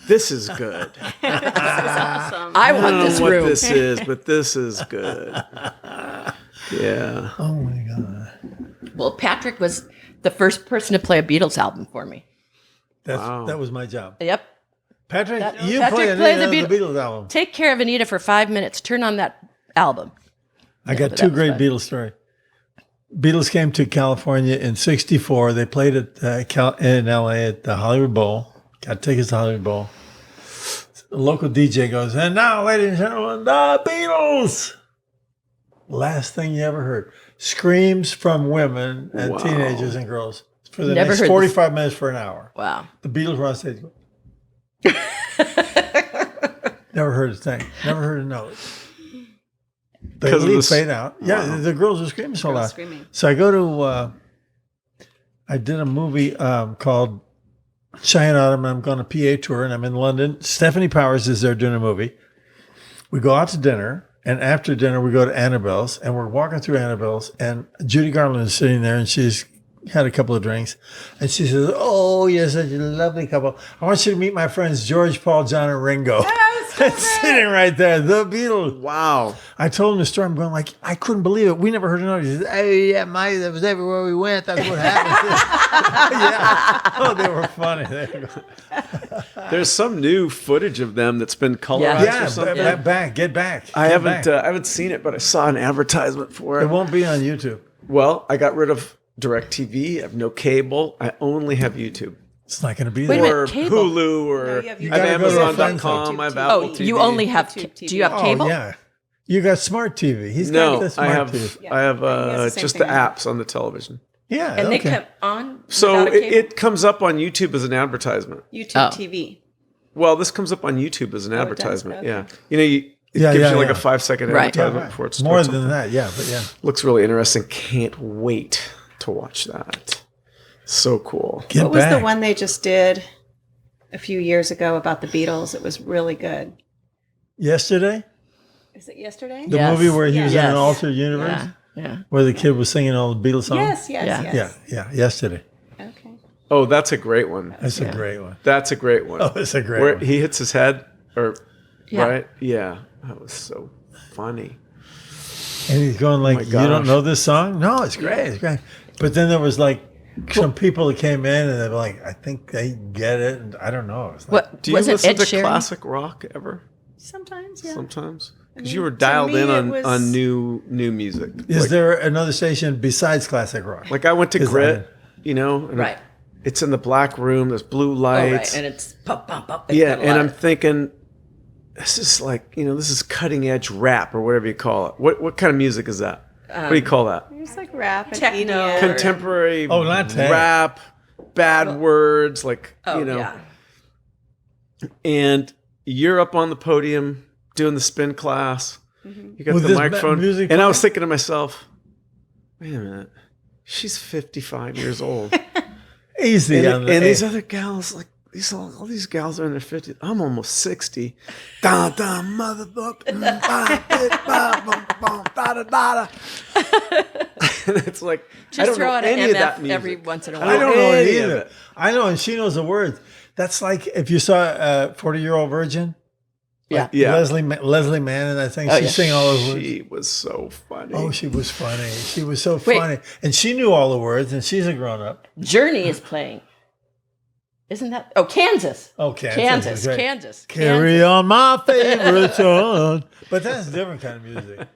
This is good. I want I don't this know what room. this is, but this is good." Yeah. Oh my God. Well, Patrick was the first person to play a Beatles album for me. That was my job. Yep. Patrick, Patrick play played the Beatles album. Take care of Anita for 5 minutes. Turn on that album. I got 2 great Beatles stories. Beatles came to California in '64. They played in LA at the Hollywood Bowl. Got tickets to Hollywood Bowl. The local DJ goes, "And now, ladies and gentlemen, the Beatles." Last thing you ever heard. Screams from women and teenagers and girls for the next 45 minutes for an hour. Wow. The Beatles were on stage. Never heard a thing. Never heard a note. They leave, fade out. Yeah, the girls are screaming so loud. So I go to, I did a movie called Cheyenne Autumn. I'm going on a PA tour, and I'm in London. Stephanie Powers is there doing a movie. We go out to dinner, and after dinner, we go to Annabelle's, and we're walking through Annabelle's, and Judy Garland is sitting there, and she's had a couple of drinks, and she says, "Oh, you're such a lovely couple. I want you to meet my friends George, Paul, John, and Ringo." Sitting right there, the Beatles. Wow. I told him the story. I'm going like, I couldn't believe it. We never heard a note. He says, "Oh yeah, that was everywhere we went. That's what happened." Yeah. Oh, they were funny. There's some new footage of them that's been colorized or something. Get back. I haven't seen it, but I saw an advertisement for it. It won't be on YouTube. Well, I got rid of DirecTV. I have no cable. I only have YouTube. It's not going to be Wait a there. minute, Or cable. Hulu, or You I have gotta go to Amazon.com. I have Apple TV. You only have. Do you have cable? Oh, yeah. You got smart TV. He's got No, the I smart have. TV. I have the same just thing the I have. apps on the television. Yeah. And okay. they come on. So without a cable? it comes up on YouTube as an advertisement. YouTube Oh. TV. Well, this comes up on YouTube as an it does? advertisement. Okay. Yeah, it Yeah, gives yeah, you like yeah. a 5-second Right. advertisement Right. before it starts. More on. than that, yeah, but yeah. Looks really interesting. Can't wait to watch that. So cool. Get What was back. the one they just did a few years ago about the Beatles? It was really good. Yesterday? Is it yesterday? The Yes. movie where he was in Yes. an altered universe? Yeah. Where the kid was singing all the Beatles songs? Yes. Yeah, yesterday. Okay. Oh, that's a great one. That's a great one. That's a great one. Oh, it's a great Where one. he hits his head, or Yeah. right? Yeah, that was so funny. And he's going like, my "You don't gosh. know this song?" No, it's great. It's great. But then there was like some people that came in and they were like, "I think they get it." And I don't know. It's like, What Do you was it? listen Ed to Sheeran? classic rock ever? Sometimes, yeah. Sometimes. Because you were dialed me, in it was- on new music. Is Like- there another station besides classic rock? Like I went to Is Grit, that- and Right. it's in the black room. There's blue Oh, lights. right. And it's pop, pop, pop. Yeah, and I'm thinking, this is like, this is cutting edge rap or whatever you call it. What kind of music is that? What do you call that? It's like rap and Techno. EDM. Contemporary not tech. rap, bad words, like, Yeah. And you're up on the podium doing the spin class. You got With the this microphone. music And I was playing? thinking to myself, wait a minute. She's 55 years old. Easy on And, the and these other gals, like, all these gals are in their 50s. I'm almost 60. Da da motherfucker. And it's like, I Just don't throw know out an any of that MF music. every once in a I while. don't know it any of either. it. I know, and she knows the words. That's like if you saw a 40-year-old virgin. Yeah. Yeah. Leslie Mann, I think Oh, she yeah. sang all those words. She was so funny. Oh, she was funny. She was so Wait. funny. And she knew all the words, and she's a grown-up. Journey is playing. Isn't that? Oh, Kansas. Oh, Kansas. Kansas. is great. Kansas. Carry on my favorite song. But that's a different kind of music.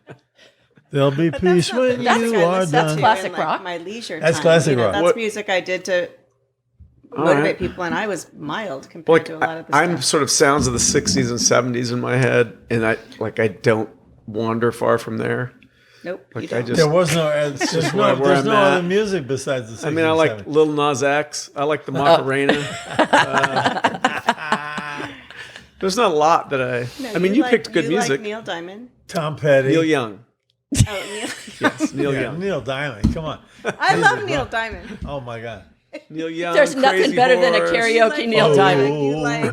There'll be peace when That's you what I are listen done. to classic in, like, rock. My leisure That's time. classic rock. That's What- music I did to All motivate right. people, and I was mild compared Like, to a lot of the I'm stuff. sort of sounds of the 60s and 70s in my head, and I don't wander far from there. Nope. Like, you don't. I just- There was no, there's where there's I'm no at. other music besides the 60s. I mean, I like and 70s. Lil Nas X. I like the Macarena. There's not a lot that No, I mean, you like- picked good you music. Like Neil Diamond. Tom Petty. Neil Young. Oh, Neil. Yes, Neil Yeah, Young. Neil Diamond. Come on. I love Neil Diamond. Oh, my God. Neil Young. There's nothing Crazy better than a Horse, karaoke Like- Neil Oh. Diamond. You like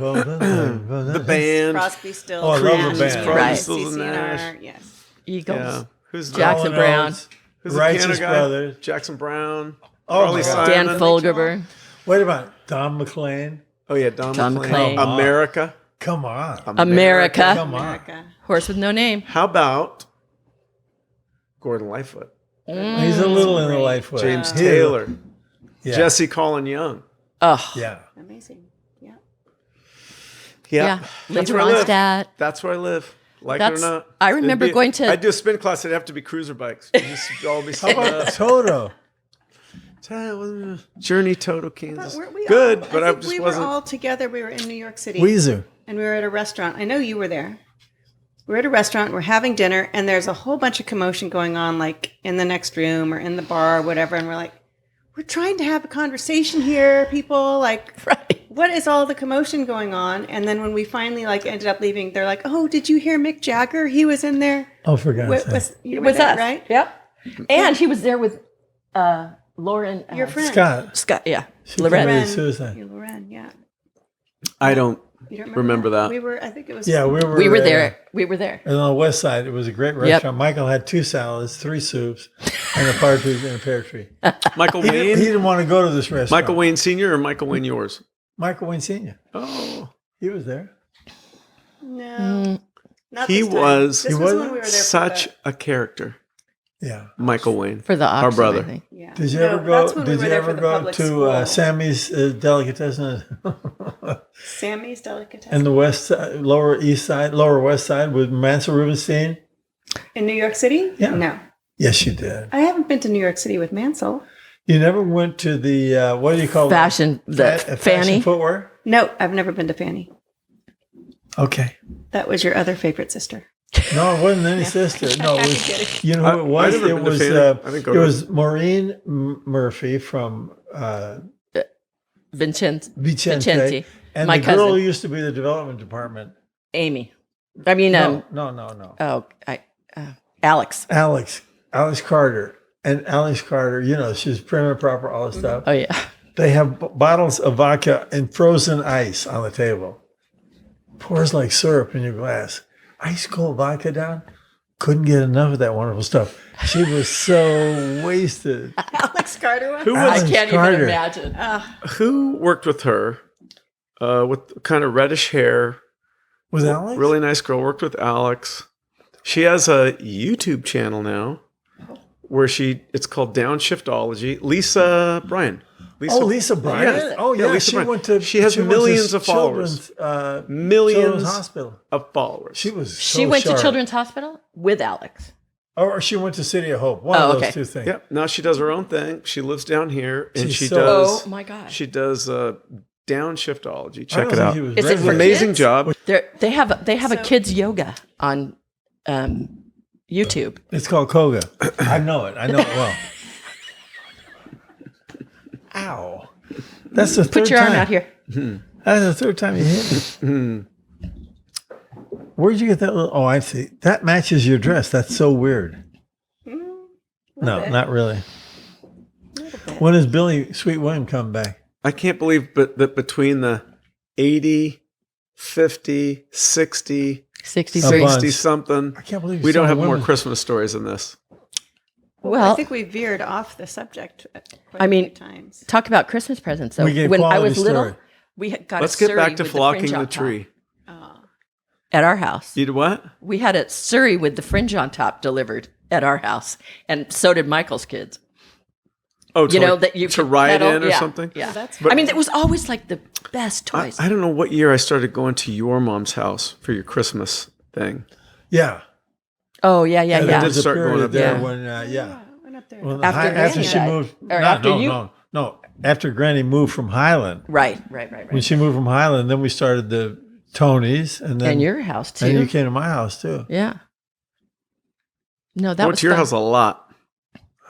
The band. Crosby, Stills, Oh, I love the Nash, band. Right. Stills and Nash. CCR, yes. Eagles. Yeah. Who's Jackson Hall & Brown. Oates, Who's the Righteous piano guy? Brothers. Jackson Brown. Oh, Carly my God. Simon. Dan Folgerber. Wait a minute. Don McLean. Oh yeah, Don Don McLean. McLean. America. Come on. America. Come on. America. Horse with no name. How about Gordon Lightfoot? He's a little in the Lightfoot. James He is- Taylor. Yeah. Jesse Colin Young. Oh, Yeah. Amazing. Yeah. yeah. That's Linda where I live. Ronstadt. That's where I live. Like That's- it or not. I remember It'd be- going to- I'd do a spin class. It'd have to be cruiser bikes. It'd just all be How about Toto? Journey, Toto, Kansas. Weren't we Good, all- but I think just we wasn't. were all together. We were in New York City. Weezer. And we were at a restaurant. I know you were there. We're at a restaurant, we're having dinner, and there's a whole bunch of commotion going on, like in the next room or in the bar or whatever. And we're like, we're trying to have a conversation here, people. Like, Right. what is all the commotion going on? And then when we finally like ended up leaving, they're like, oh, did you hear Mick Jagger? He was in there. Oh, for God's sake. You were With there, us. right? Yep. And he was there with Lauren. Your friend. Scott. Scott, yeah. She Lorette. committed suicide. Yeah, Loren, yeah. I don't. You don't Remember that? We were, I think it was. Yeah, we were. We were there. We were there. And on the west side, it was a great restaurant. Michael had 2 salads, 3 soups, and a partridge and a pear tree. Michael He Wayne. didn't want to go to this restaurant. Michael Wayne Sr. or Michael Wayne yours? Michael Wayne Sr. Oh, He was there. No. Not he this time. was. This He was wasn't? when we were there Such for a character, Yeah. Michael Wayne. For the Our auction, brother. I think. the, yeah. Did you No, ever that's go? when we Did were you there ever for the go public to school. Sammy's Delicatessen Sammy's Delicatessen in the west side, lower east side, lower west side with Mansell Rubenstein? in New York City? Yeah. No, Yes, you did. I haven't been to New York City with Mansell. You never went to the what do you call Fashion, it? the Fashion Fanny. footwear. No, I've never been to Fanny. Okay. That was your other favorite sister. No, it wasn't any sister. No, it was, you know who it I've was? never It been to was Fanny. I didn't it go to was Maureen Murphy from Vicente. Vicente, Vicente, and my the girl cousin. who used to be the development department. Amy. I mean, No. Alex. Alex Carter, and Alex Carter. You know, she's prim and proper, all this stuff. Oh, yeah. They have bottles of vodka and frozen ice on the table. Pours like syrup in your glass. Ice cold vodka down. Couldn't get enough of that wonderful stuff. She was so wasted. Alex Carter was? Who I was? Alex can't Carter. even imagine. Who worked with her? With kind of reddish hair. Was Alex? Really nice girl. Worked with Alex. She has a YouTube channel now where it's called Downshiftology. Lisa Bryan. Lisa Bryan. Lisa Bryan. She has millions of followers. Millions Hospital of followers. She went to Children's Hospital with Alex. Or she went to City of Hope. One of those two things. Yep. Now she does her own thing. She lives down here, and She's she so- does. Oh my God. She does Downshiftology. I Check don't it think out. he was Is it regular. for Amazing kids? job. They have a kids yoga on YouTube. It's called Koga. I know it well. Ow. That's the third Put your time. arm out here. That's the third time you hit me. Where'd you get that little... Oh, I see. That matches your dress. That's so weird. No, not really. When is Billy Sweet William come back? I can't believe that between the 80, 50, 60, 63. bunch. 60 something, I can't believe we don't so have many more women. Christmas stories than this. Well, I think we veered off the subject quite I a mean, few times. talk about Christmas presents. So We get when I quality was little, story. we got Let's a get Surrey back to with flocking fringe the on top tree. at our house. You did what? We had a Surrey with the fringe on top delivered at our house, and so did Michael's kids. Oh, You know that you to could ride pedal? in or Yeah, something? Yeah, that's But- I mean, it was always like the best I, toys. I don't know what year I started going to your mom's house for your Christmas thing. Yeah. Oh yeah. There was a Start going period up there there. when, I went up there. Well, After after Granny she died. moved... Or after you? No. After Granny moved from Highland. Right. When she moved from Highland, then we started the Tonys. And then And your house too. And you came to my house, too. Yeah. No, that I went was to your fun. house a lot.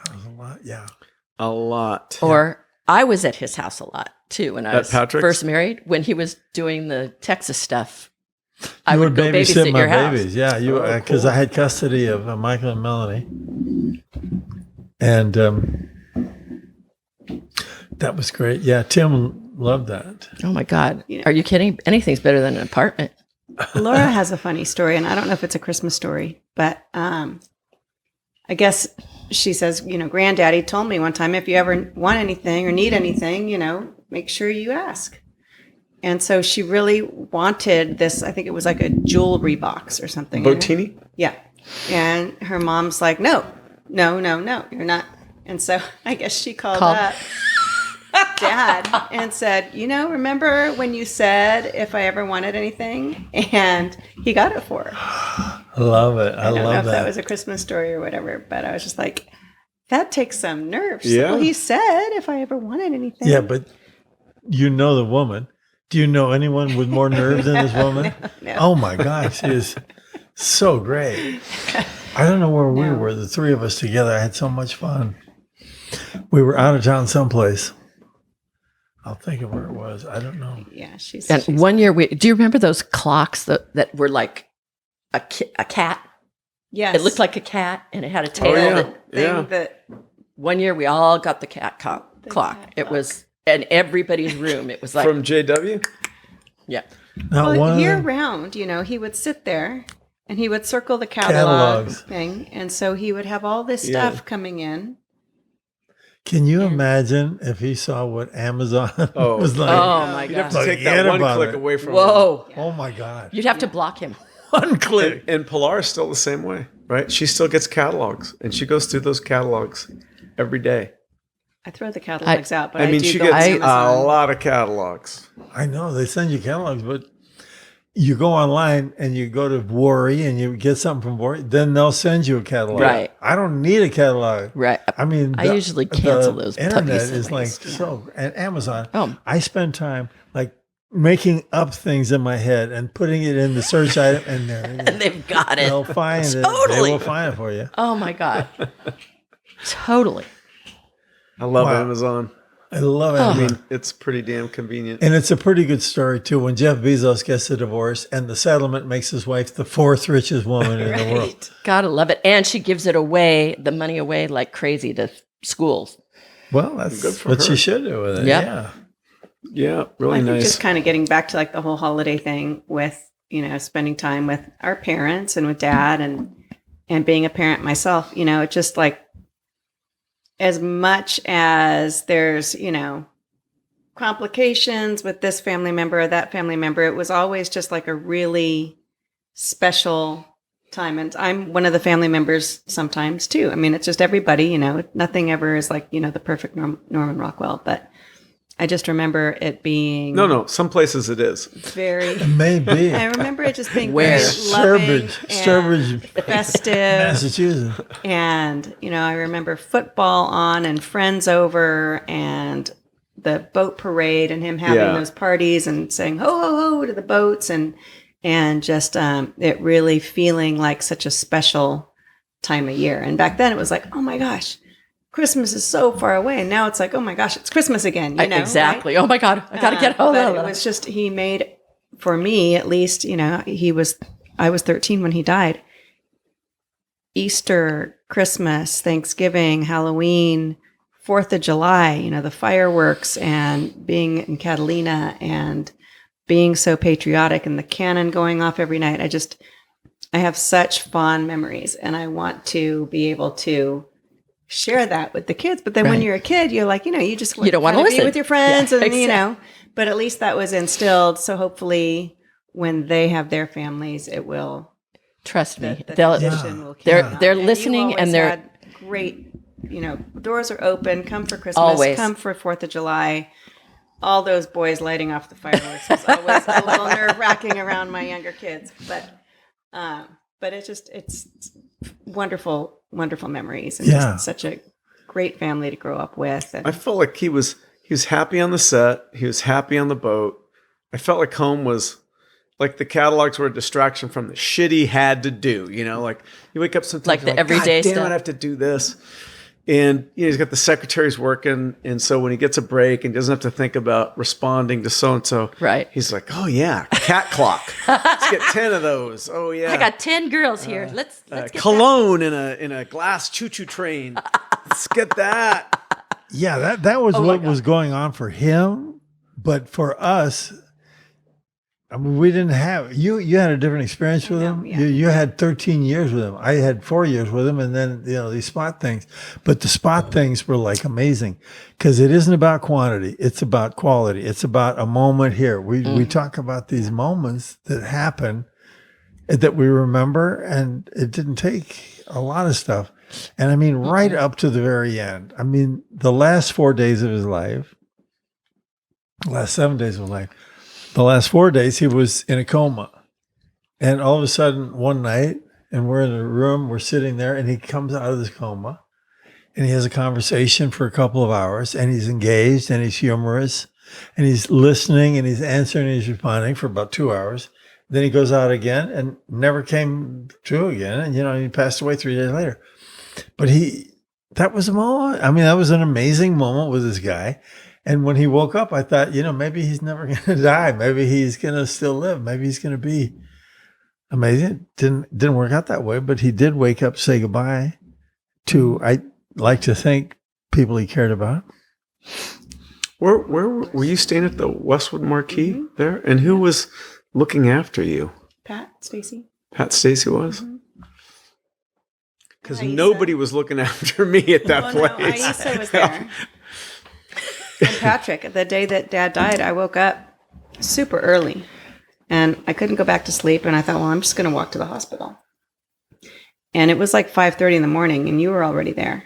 That was a lot, yeah. A lot. Or I was at his house a lot too when I At was Patrick's? first married. When he was doing the Texas stuff, I You would go babysit my your house. babies. Yeah, because cool. I had custody of Michael and Melanie. And that was great. Yeah, Tim loved that. Oh my God. Yeah. Are you kidding? Anything's better than an apartment. Laura has a funny story, and I don't know if it's a Christmas story, but I guess she says, Granddaddy told me one time, if you ever want anything or need anything, make sure you ask. And so she really wanted this, I think it was like a jewelry box or something. Botini? Yeah. And her mom's like, no, you're not. And so I guess she called up Dad and said, remember when you said if I ever wanted anything? And he got it for her. I love it. I I don't know love if that that. was a Christmas story or whatever, but I was just like, that takes some nerves. Yeah. Well, he said if I ever wanted anything. Yeah, but you know the woman. Do you know anyone with more nerves than this woman? No. Oh my gosh, she is so great. I don't know where we were, the three of us together. I had so much fun. We were out of town someplace. I'll think of where it was. I don't know. Yeah, she's. And one year, do you remember those clocks that were like a cat? Yes. It looked like a cat and it had a tail. yeah. That, thing that one year we all got the cat clock. cat It was in everybody's room. It was like, From JW? yeah. Not one well, of year them. round, he would sit there and he would circle the catalog Catalogs. thing, and so he would have all this Yeah. stuff coming in. Can you imagine if he saw what Amazon Oh. was like? Oh my You'd have God. to take Forget that one about click it. away from him. Whoa. Oh my God. You'd have to block him. One click. And Pilar is still the same way, right? She still gets catalogs, and she goes through those catalogs every day. I throw the catalogs out, but I mean, do she go gets on a Amazon. lot of catalogs. I know they send you catalogs, but you go online and you go to Worry and you get something from Worry, then they'll send you a catalog. Right. I don't need a catalog. Right. I mean, I usually cancel those internet puppies is and like things. so, and Amazon. Oh. I spend time like making up things in my head and putting it in the search item, and there it is. They've got it. They'll find it. They Totally. will find it for you. Oh my God. Totally. I love Wow. Amazon. I love it. I mean, it's pretty damn convenient. And it's a pretty good story too. When Jeff Bezos gets a divorce and the settlement makes his wife the fourth richest woman in the world. Gotta love it. And she gives it away, the money away like crazy to schools. Well, that's Good for what her. she should do with it. Yep. Yeah. Yeah, really I think nice. just kind of getting back to like the whole holiday thing with, spending time with our parents and with Dad and being a parent myself, it just like, as much as there's, complications with this family member or that family member, it was always just like a really special time. And I'm one of the family members sometimes too. I mean, it's just everybody, you know, nothing ever is like, you know, the perfect Norman Rockwell, but I just remember it being No, some places it is. very, Maybe. I remember it just being Where? very loving Sturbridge, and festive. Massachusetts. And, you know, I remember football on and friends over and the boat parade and him having Yeah. those parties and saying ho, ho, ho to the boats and just it really feeling like such a special time of year. And back then it was like, oh my gosh, Christmas is so far away. And now it's like, oh my gosh, it's Christmas again. You know, Exactly. right? Oh my God, I gotta get home. But it was just, he made, for me at least, you know, I was 13 when he died. Easter, Christmas, Thanksgiving, Halloween, 4th of July, you know, the fireworks and being in Catalina and being so patriotic and the cannon going off every night. I have such fond memories and I want to be able to share that with the kids. But then when Right. you're a kid, you're like, you know, you just You don't wanna kinda be listen. with your friends Yeah, and, you know, exactly. but at least that was instilled. So hopefully when they have their families, it will, Trust me, the they'll. tradition will They're carry on. they're And you listening always and they're had great, you know, doors are open, come for Christmas, Always. come for 4th of July. All those boys lighting off the fireworks was always a little nerve wracking around my younger kids. But it's wonderful, wonderful memories. And Yeah. just such a great family to grow up with. And I felt like he was happy on the set. He was happy on the boat. I felt like home was like the catalogs were a distraction from the shit he had to do. You know, like you wake up sometimes Like you're the everyday God damn stuff. it, I have to do this. And you know, he's got the secretaries working, and so when he gets a break and doesn't have to think about responding to so and so, Right. He's like, "Oh yeah, cat clock. Let's get 10 of those. Oh yeah, I got 10 girls here. Let's get cologne in a glass choo-choo train. Let's get that." Yeah, that was what was going on for him. But for us, I mean, we didn't have you had a different experience with him. yeah. You had 13 years with him. I had 4 years with him, and then you know these spot things. But the spot things were like amazing because it isn't about quantity; it's about quality. It's about a moment here. We talk about these moments that happen that we remember, and it didn't take a lot of stuff. And I mean, right up to the very end. I mean, the last 4 days of his life, last 7 days of his life. The last 4 days, he was in a coma. And all of a sudden, one night, and we're in a room, we're sitting there, and he comes out of this coma, and he has a conversation for a couple of hours, and he's engaged, and he's humorous, and he's listening, and he's answering, and he's responding for about 2 hours. Then he goes out again and never came to again. And, you know, he passed away 3 days later. But that was a moment. I mean, that was an amazing moment with this guy. And when he woke up, I thought, you know, maybe he's never going to die. Maybe he's going to still live. Maybe he's going to be amazing. It didn't work out that way, but he did wake up, say goodbye to, I like to think, people he cared about. Where were you staying at the Westwood Marquee there? And who was looking after you? Pat, Stacy. Pat Stacy was? Because Aisa. nobody was looking after me at that Well, place. no, Aisa was there. And Patrick, the day that Dad died, I woke up super early and I couldn't go back to sleep. And I thought, well, I'm just going to walk to the hospital. And it was like 5:30 in the morning and you were already there.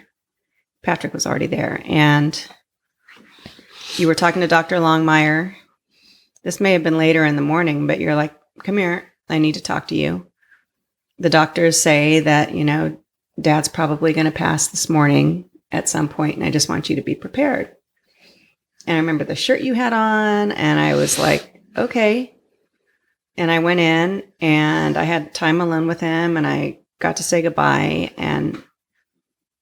Patrick was already there. And you were talking to Dr. Longmire. This may have been later in the morning, but you're like, come here. I need to talk to you. The doctors say that, you know, Dad's probably going to pass this morning at some point, and I just want you to be prepared. And I remember the shirt you had on, and I was like, okay. And I went in, and I had time alone with him, and I got to say goodbye. And,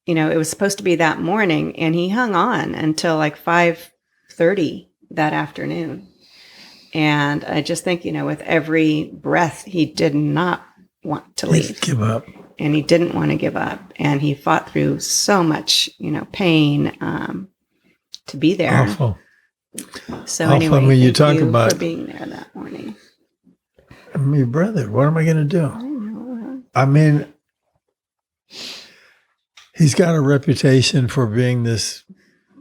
you know, it was supposed to be that morning, and he hung on until like 5:30 that afternoon. And I just think, you know, with every breath, he did not want to leave. Give up. And he didn't want to give up. And he fought through so much, you know, pain to be there. Awful. So Awful. anyway, I mean, you thank talk you about- for being there that morning. I'm your brother. What am I going to do? I mean, he's got a reputation for being this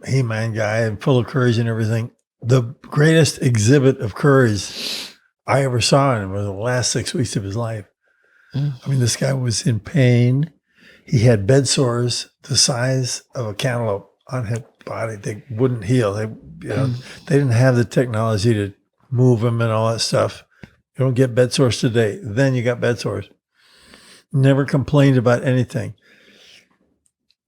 He-Man guy and full of courage and everything. The greatest exhibit of courage I ever saw in him was the last 6 weeks of his life. I mean, this guy was in pain. He had bed sores the size of a cantaloupe on his body. They wouldn't heal. They didn't have the technology to move him and all that stuff. You don't get bed sores today. Then you got bed sores. Never complained about anything.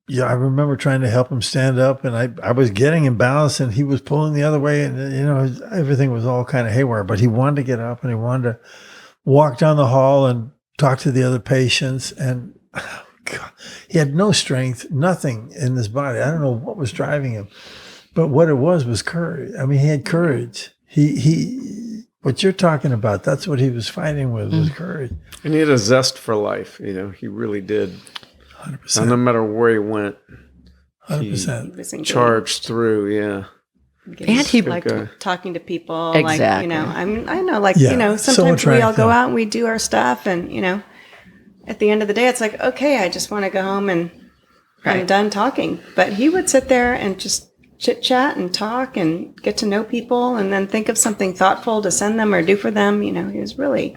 Yeah, I remember trying to help him stand up, and I was getting him balanced, and he was pulling the other way, and everything was all kind of haywire. But he wanted to get up, and he wanted to walk down the hall and talk to the other patients, and God, he had no strength, nothing in his body. I don't know what was driving him, but what it was courage. I mean, he had courage. He what you're talking about, that's what he was fighting with, was courage. And he had a zest for life. He really did. 100%. And no matter where he went, 100%. he charged through. Yeah. And he liked talking to people. Exactly. I know, so sometimes we all go attractive. out and we do our stuff, and at the end of the day, it's like, okay, I just want to go home and I'm done talking. But he would sit there and just chit chat and talk and get to know people, and then think of something thoughtful to send them or do for them. He was really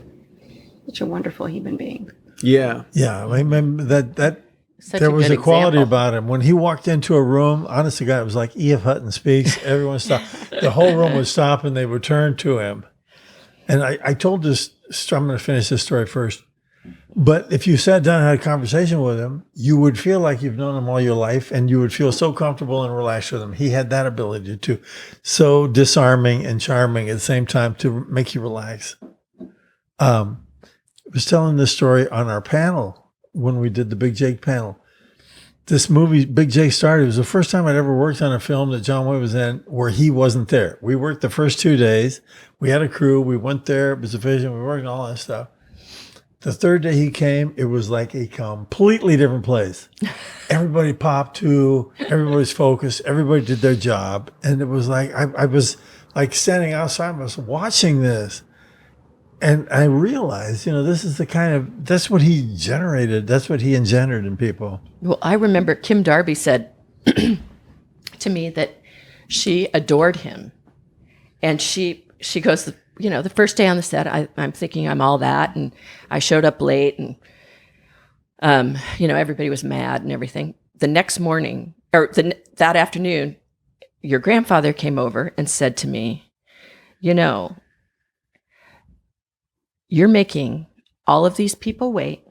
such a wonderful human being. Yeah. Yeah, I remember that Such there a was good a quality example. about him. When he walked into a room, honest to God, it was like E.F. Hutton speaks. Everyone stopped. The whole room would stop, and they would turn to him. And I told this, I'm going to finish this story first. But if you sat down and had a conversation with him, you would feel like you've known him all your life, and you would feel so comfortable and relaxed with him. He had that ability to, so disarming and charming at the same time, to make you relax. I was telling this story on our panel when we did the Big Jake panel. This movie, Big Jake started. It was the first time I'd ever worked on a film that John Wayne was in where he wasn't there. We worked the first 2 days. We had a crew. We went there. It was a vision. We worked on all that stuff. The third day he came, it was like a completely different place. Everybody popped to, everybody's focused, everybody did their job. And it was like, I was like standing outside, I was watching this. And I realized, this is that's what he generated. That's what he engendered in people. Well, I remember Kim Darby said to me that she adored him. And she goes, the first day on the set, I'm thinking I'm all that. And I showed up late, and, everybody was mad and everything. The next morning, or that afternoon, your grandfather came over and said to me, you're making all of these people wait,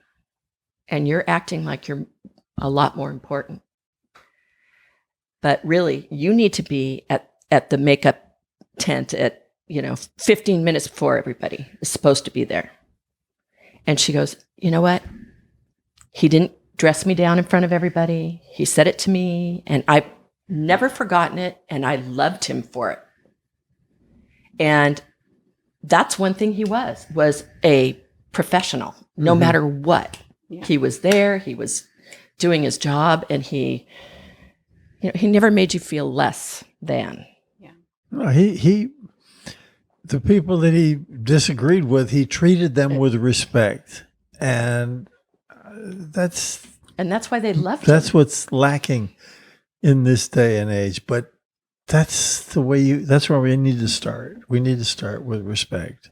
and you're acting like you're a lot more important. But really, you need to be at the makeup tent at 15 minutes before everybody is supposed to be there. And she goes, you know what? He didn't dress me down in front of everybody. He said it to me, and I've never forgotten it, and I loved him for it. And that's one thing he was a professional, no matter what. Yeah. He was there, he was doing his job, and he never made you feel less than. Yeah. No, the people that he disagreed with, he treated them with respect. And that's why they loved him. That's what's lacking in this day and age. But that's where we need to start. We need to start with respect.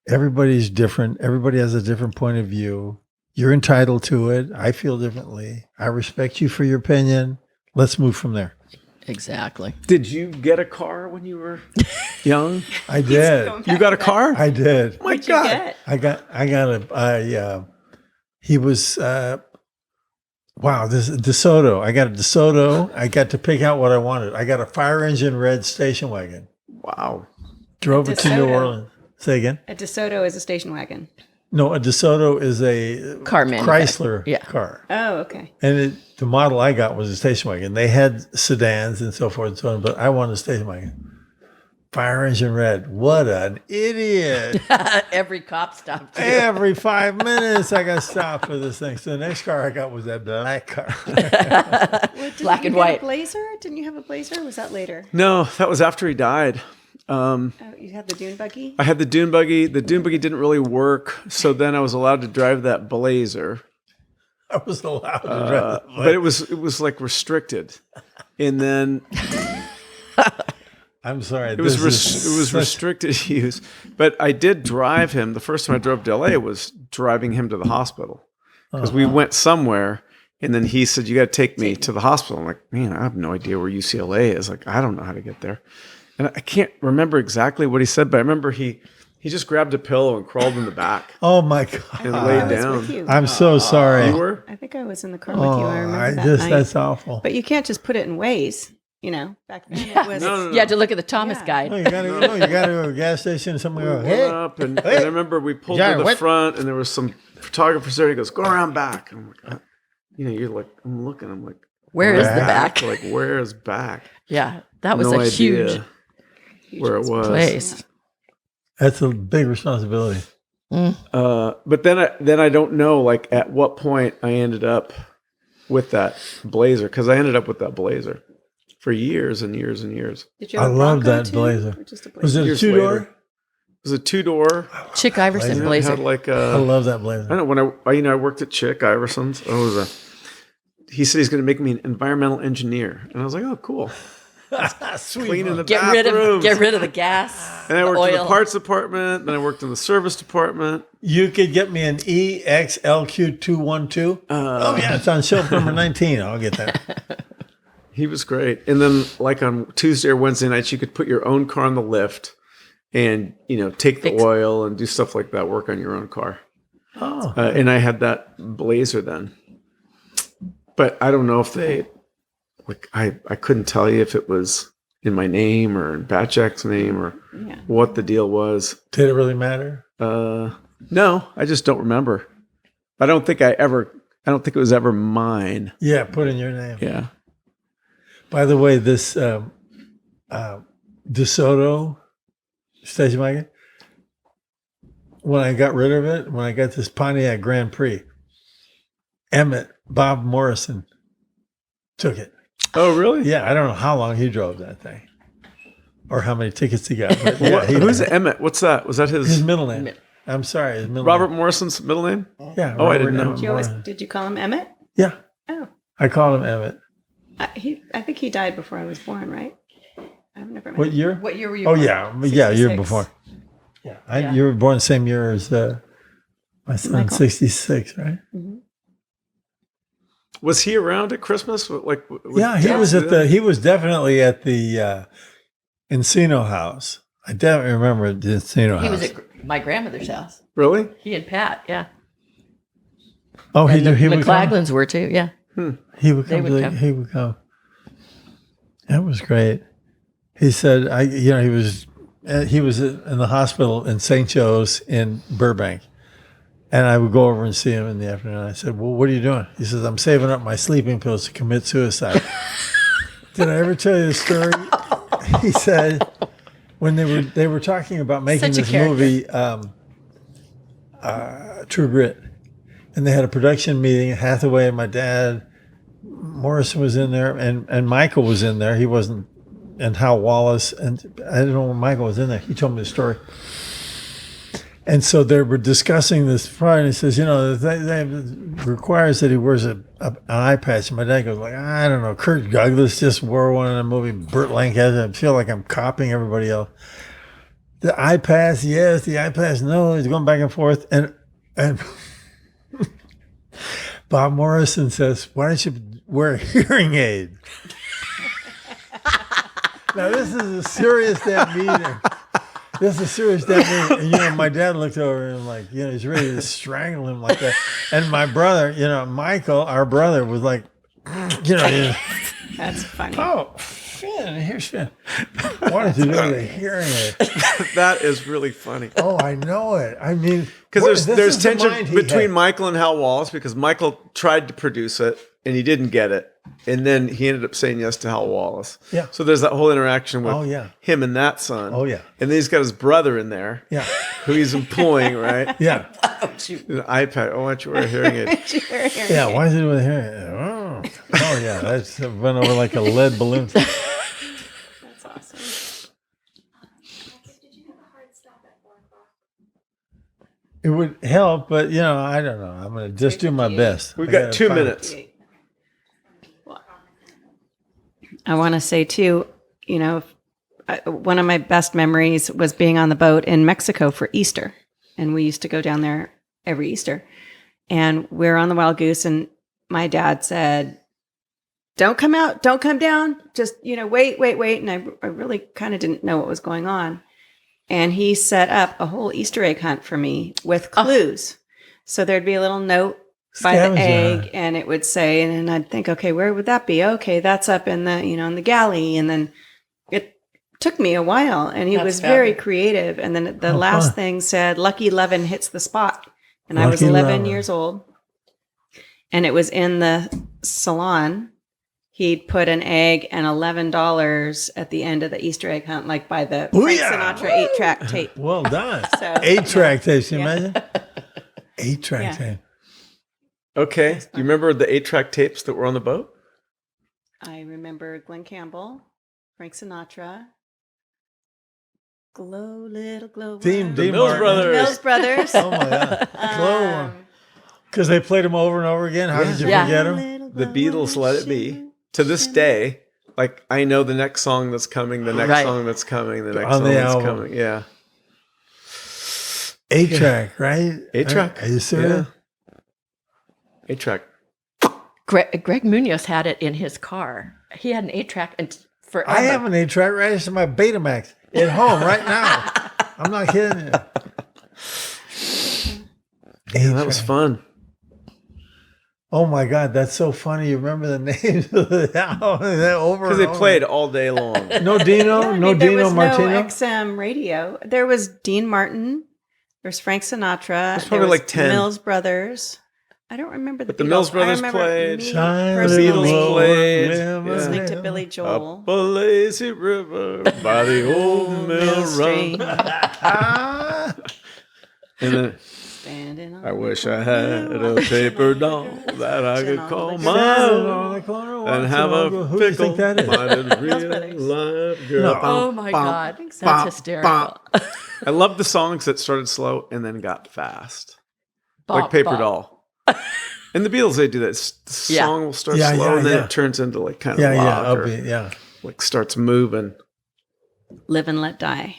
Everybody's different. Everybody has a different point of view. You're entitled to it. I feel differently. I respect you for your opinion. Let's move from there. Exactly. Did you get a car when you were young? I did. You got a car? I did. Oh my God. I got he was, this DeSoto. I got a DeSoto. I got to pick out what I wanted. I got a fire engine red station wagon. Wow. Drove it to New Orleans. Say again? A DeSoto is a station wagon. No, a DeSoto is a car Chrysler car. Oh, okay. And the model I got was a station wagon. They had sedans and so forth and so on, but I wanted a station wagon. Fire engine red. What an idiot. Every cop stopped you. Every 5 minutes I got stopped for this thing. So the next car I got was that black car. Black and white. A Blazer? Didn't you have a Blazer? Or was that later? No, that was after he died. You had the dune buggy? I had the dune buggy. The dune buggy didn't really work, so then I was allowed to drive that Blazer. I was allowed to drive that but it was like restricted. And then I'm sorry. It was restricted use, but I did drive him. The first time I drove to LA was driving him to the hospital because we went somewhere, and then he said, "You got to take me to the hospital." I'm like, "Man, I have no idea where UCLA is. Like, I don't know how to get there." And I can't remember exactly what he said, but I remember he just grabbed a pillow and crawled in the back Oh my God. and I laid was down. with you. I'm so sorry. You were? I think I was in the car with you. I remember that night. That's awful. But you can't just put it in Waze. Back then it was. No. You had to look at the Thomas Yeah. guide. No, you gotta go to a gas station and somebody go, Went hey. up and I remember we pulled John, to the what? front and there was some photographers there. He goes, "Go around back." And I'm like, you're like, I'm looking. I'm like, Where is the back? Like, where is back? Yeah, that was No a idea huge where it was. place. That's a big responsibility. But then I don't know like at what point I ended up with that blazer because I ended up with that blazer for years and years and years. Did you I have a love Bronco that too? blazer. Or just a Was it a Years 2-door? later. It was a 2-door. Chick Iverson And it blazer. had like I love that blazer. I don't know when I worked at Chick Iverson's. He said he's going to make me an environmental engineer, and I was like, "Oh, cool." Cleaning the Get bathrooms. rid of the gas. And I the worked in oil. the parts department. Then I worked in the service department. You could get me an EXLQ212. Oh, yeah, it's on shelf number 19. I'll get that. He was great. And then, like on Tuesday or Wednesday nights, you could put your own car on the lift, and take the oil and do stuff like that. Work on your own car. Oh. And I had that blazer then, but I don't know if they. Like I couldn't tell you if it was in my name or in Batjack's name or what the deal was. Did it really matter? No, I just don't remember. I don't think it was ever mine. Yeah, put in your name. Yeah. By the way, this DeSoto station wagon, when I got rid of it, when I got this Pontiac Grand Prix, Bob Morrison took it. Oh, really? Yeah, I don't know how long he drove that thing or how many tickets he got. But yeah, Who's Emmett? What's that? Was that his middle name? I'm sorry, his middle Robert name. Morrison's middle name? Yeah. Oh, I didn't know. Did you call him Emmett? Yeah. Oh. I called him Emmett. I think he died before I was born, right? I've never met What him. year? What year were you Oh, born? yeah. Yeah, year 66. before. Yeah. You were born the same year as my son, Michael. 66, right? Mm-hmm. Was he around at Christmas? Like, Yeah, he was definitely at the Encino house. I definitely remember the Encino house. He was at my grandmother's house. Really? He and Pat, yeah. Oh, And he would come. McLaglen's were too, yeah. He would They come. would come. He would come. That was great. He said, he was in the hospital in St. Joe's in Burbank, and I would go over and see him in the afternoon. I said, "Well, what are you doing?" He says, "I'm saving up my sleeping pills to commit suicide." Did I ever tell you the story? He said when they were talking about making Such a this character. movie, True Grit, and they had a production meeting. Hathaway and my dad, Morrison was in there, and Michael was in there. He wasn't, and Hal Wallace, and I don't know when Michael was in there. He told me the story. And so they were discussing this Friday, and he says, it requires that he wears an eye patch. And my dad goes like, I don't know, Kirk Douglas just wore one in a movie, Burt Lancaster. I feel like I'm copying everybody else. The eye patch, yes. The eye patch, no. He's going back and forth. And Bob Morrison says, why don't you wear a hearing aid? Now, this is a serious damn meeting. And, my dad looked over and like, he's ready to strangle him like that. And my brother, Michael, our brother, was like, That's funny. oh, Finn, here's Finn. Why did you do the hearing aid? That is really funny. Oh, I know it. I mean, Because this there's is the tension mind he between had. Michael and Hal Wallace because Michael tried to produce it and he didn't get it. And then he ended up saying yes to Hal Wallace. Yeah. So there's that whole interaction with Oh, yeah. him and that son. Oh, yeah. And then he's got his brother in there. Yeah. Who he's employing, right? Yeah. An iPad. Oh, why don't you wear a hearing aid? Yeah. Why is it with hearing aid? Oh, yeah. That's went over like a lead balloon. That's awesome. It would help, but, I don't know. I'm going to just do my best. We've I got gotta 2 find- minutes. I want to say too, one of my best memories was being on the boat in Mexico for Easter. And we used to go down there every Easter. And we're on the Wild Goose, and my dad said, don't come out, don't come down, just, wait. And I really kind of didn't know what was going on. And he set up a whole Easter egg hunt for me with clues. So there'd be a little note by the egg, and it would say, and then I'd think, okay, where would that be? Okay, that's up in the, in the galley. And then it took me a while, and he was very creative. And then the last thing said, Lucky 11 hits the spot. And I was 11 years old, and it was in the salon. He'd put an egg and $11 at the end of the Easter egg hunt, like by the Frank Sinatra 8-track tape. Well done. So, 8-track tape, can you imagine? 8-track tape. Okay. Do you remember the 8-track tapes that were on the boat? I remember Glenn Campbell, Frank Sinatra, Glow Little Glow. The Mills Brothers. Mills Brothers. Oh my God. Glow. Because they played them over and over again. How did you forget them? The Beatles, Let It Be. To this day, like, I know the next song that's coming, the next song that's coming, the next song that's coming. Yeah. 8-track, right? 8-track. Are you serious? Yeah. 8-track. Greg Munoz had it in his car. He had an 8-track and forever. I have an 8-track right next to my Betamax at home right now. I'm not kidding you. Yeah, that was fun. Oh my God, that's so funny. You remember the names of the over? Because they played all day long. No Dino, there was Martino. no XM radio. There was Dean Martin. There's Frank Sinatra. There's probably like 10. Mills Brothers. I don't remember the Beatles. The Mills Brothers I remember played. me The Beatles played. listening to Billy Joel. Up a lazy river by the old mill run. And then, I wish I had a paper doll that I could call mine and have a fickle minded real life girl. Oh my God. That's hysterical. I love the songs that started slow and then got fast. Bop, Like Paper bop. Doll. And the Beatles, they do that. The song will start slow and then it turns into like kind of rock or like starts moving. Live and Let Die.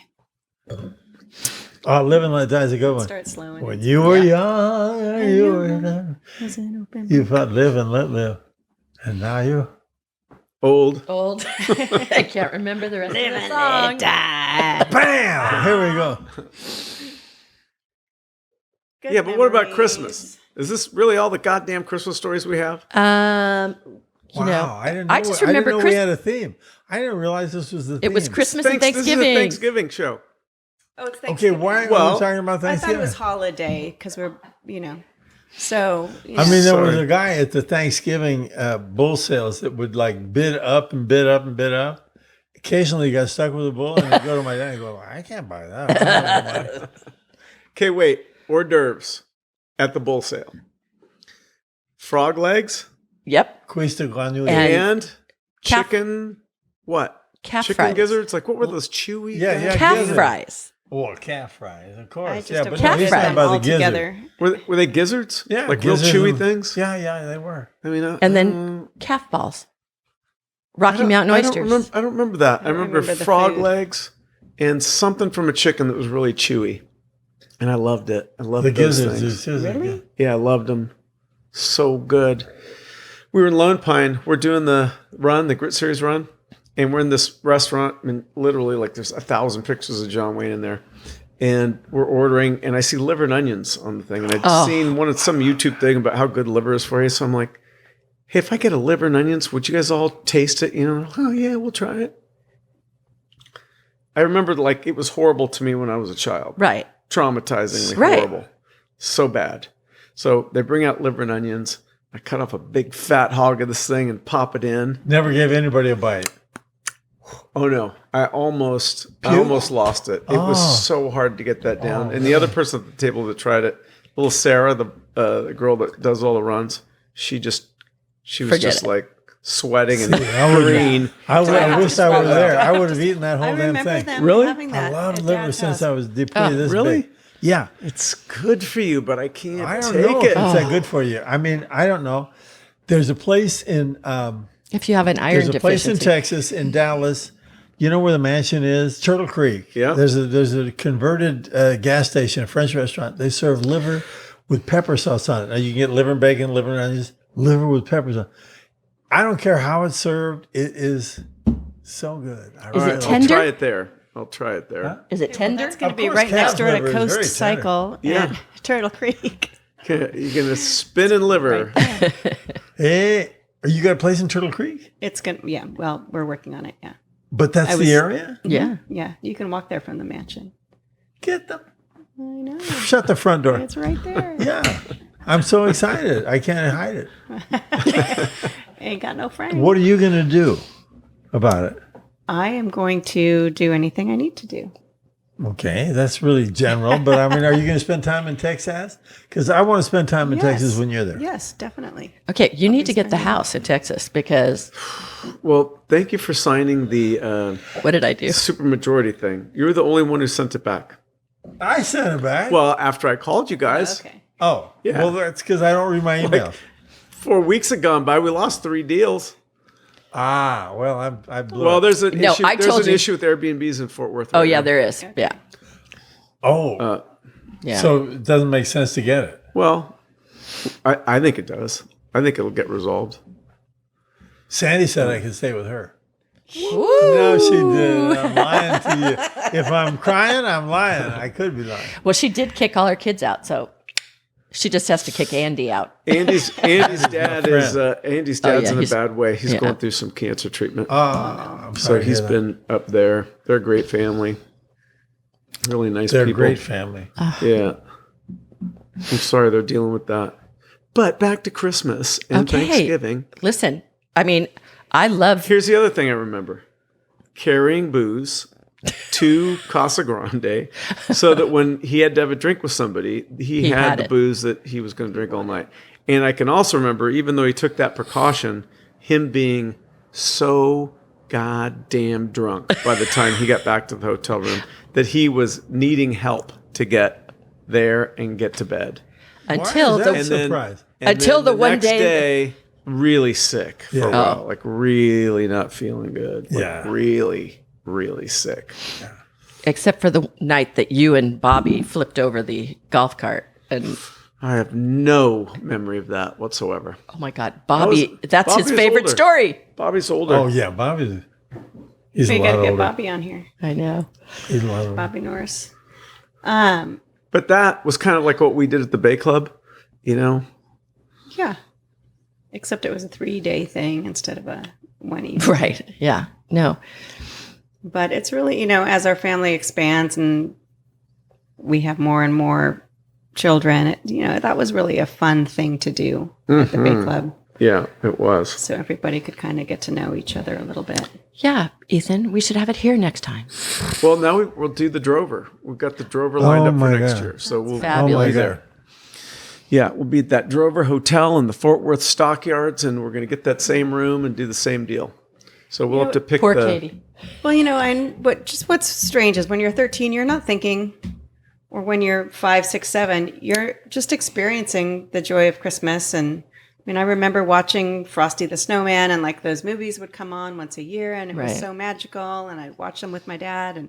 Oh, Live and Let Die is a good one. Start slow. When you were young, you were young. You thought live and let live. And now you're old. I can't remember the rest of the song. bam! Here we go. Yeah, but what about Christmas? Is this really all the goddamn Christmas stories we have? Wow, I didn't know, I just remember I didn't know we had a theme. I didn't realize this was the theme. It was Christmas and This is a Thanksgiving. Thanksgiving show. Oh, it's Okay, Thanksgiving. why are we talking about I thought Thanksgiving? it was holiday because we're, so. I mean, there was a guy at the Thanksgiving bull sales that would like bid up and bid up and bid up. Occasionally, he got stuck with a bull, and he'd go to my dad and go, I can't buy that. Okay, wait. Hors d'oeuvres at the bull sale. Frog legs. Yep. Cuesta granule. And calf- chicken. What? Calf chicken fries. gizzards? Like, what were those chewy? Yeah, Calf gizzards. fries. Oh, calf fries, of course. I just Yeah, but calf he's fries talking about all the gizzard. together. Were they gizzards? Yeah, like real gizzards chewy and- things. Yeah, they were. I mean, And then calf balls. Rocky Mountain oysters. I don't remember that. I remember remember the frog food. legs and something from a chicken that was really chewy, and I loved it. I loved The those gizzards. things. Really? Yeah, I loved them. So good. We were in Lone Pine. We're doing the run, the Grit Series run, and we're in this restaurant. I mean, literally, like there's 1,000 pictures of John Wayne in there. And we're ordering, and I see liver and onions on the thing. And I'd seen some YouTube thing about how good liver is for you. So I'm like, hey, if I get a liver and onions, would you guys all taste it? Oh, yeah, we'll try it. I remember, like, it was horrible to me when I was a child. Right. Traumatizingly Right. horrible. So bad. So they bring out liver and onions. I cut off a big fat hog of this thing and pop it in. Never gave anybody a bite. Oh no! I almost lost it. It was so hard to get that down. And the other person at the table that tried it, little Sarah, the girl that does all the runs, she was Forget just it. like sweating and green. I wish I was there. I would have eaten that I whole damn remember thing. them Really? having that. I loved at liver Dad's since house. I was pretty this really? big. Yeah. It's good for you, but I can't I don't take know if it. it's that good for you. I mean, I don't know. There's a place in If you have an iron There's a place in deficiency. Texas, in Dallas. You know where the mansion is? Turtle Creek. Yeah. There's a converted gas station, a French restaurant. They serve liver with pepper sauce on it. Now you can get liver and bacon, liver and onions, liver with pepper sauce. I don't care how it's served. It is so good. Is it I'll tender? try it there. I'll try it there. Huh? Is it tender? It's going to Of be course, right next calf door to liver is very Coast tender. Cycle Yeah. at Turtle Creek. Okay, you're gonna spin in liver. Hey, are you got a place in Turtle Creek? It's going to, yeah, well, we're working on it, yeah. But that's the area? Yeah. Yeah, you can walk there from the mansion. Get them. I know. Shut the front door. It's right there. Yeah. I'm so excited. I can't hide it. Ain't got no friends. What are you going to do about it? I am going to do anything I need to do. Okay, that's really general. But I mean, are you going to spend time in Texas? Because I want to spend time in Texas when you're there. Yes, definitely. Okay, you need to get the house in Texas because Well, thank you for signing the what did I do? supermajority thing. You were the only one who sent it back. I sent it back. Well, after I called you guys, Okay. Oh, Yeah. well, that's because I don't read my emails. 4 weeks had gone by. We lost 3 deals. Well, I blew Well, it. there's an No, issue. I There's told an you. issue with Airbnbs in Fort Worth. Oh right yeah, now. there is. Yeah. Oh, Yeah. so it doesn't make sense to get it. Well, I think it does. I think it'll get resolved. Sandy said I could stay with her. Woo! No, she didn't. I'm lying to you. If I'm crying, I'm lying. I could be lying. Well, she did kick all her kids out, so she just has to kick Andy out. Andy's dad is Andy's dad's in a he's- bad way. He's yeah. going through some cancer treatment. Oh, I'm So sorry. to he's hear that. been up there. They're a great family. Really nice They're a people. great family. Yeah. I'm sorry they're dealing with that. But back to Christmas and Okay. Thanksgiving. Listen, I mean, I love Here's the other thing I remember. Carrying booze to Casa Grande so that when he had to have a drink with somebody, he had had the it. booze that he was going to drink all night. And I can also remember, even though he took that precaution, him being so goddamn drunk by the time he got back to the hotel room that he was needing help to get there and get to bed. until Why is that the so surprise? And Until then the one next day, really sick for a Yeah. while, like really not feeling good. Like Yeah. really, really sick. except for the night that you and Bobby flipped over the golf cart and I have no memory of that whatsoever. oh my god, Bobby, that's Bobby his was favorite older. story. Bobby's older. Oh, yeah. He's We a got lot to get older. Bobby on here. I know. He's a lot older. Bobby Norris. But that was kind of like what we did at the Bay Club, you know? Yeah. Except it was a 3-day thing instead of a 1 evening. Right. Yeah. No. But it's really, as our family expands and we have more and more children, that was really a fun thing to do at the Bay Club. Yeah, it was. So everybody could kind of get to know each other a little bit. Yeah, Ethan, we should have it here next time. Well, now we'll do the Drover. We've got the Drover lined Oh up for my next God. year. So we'll Fabulous. be there. Yeah, we'll be at that Drover Hotel in the Fort Worth Stockyards, and we're going to get that same room and do the same deal. So we'll have to pick Poor the... Katie. Well, and what's strange is when you're 13, you're not thinking, or when you're 5, 6, 7, you're just experiencing the joy of Christmas. And I remember watching Frosty the Snowman, and like those movies would come on once a year, and it was Right. so magical. And I'd watch them with my dad,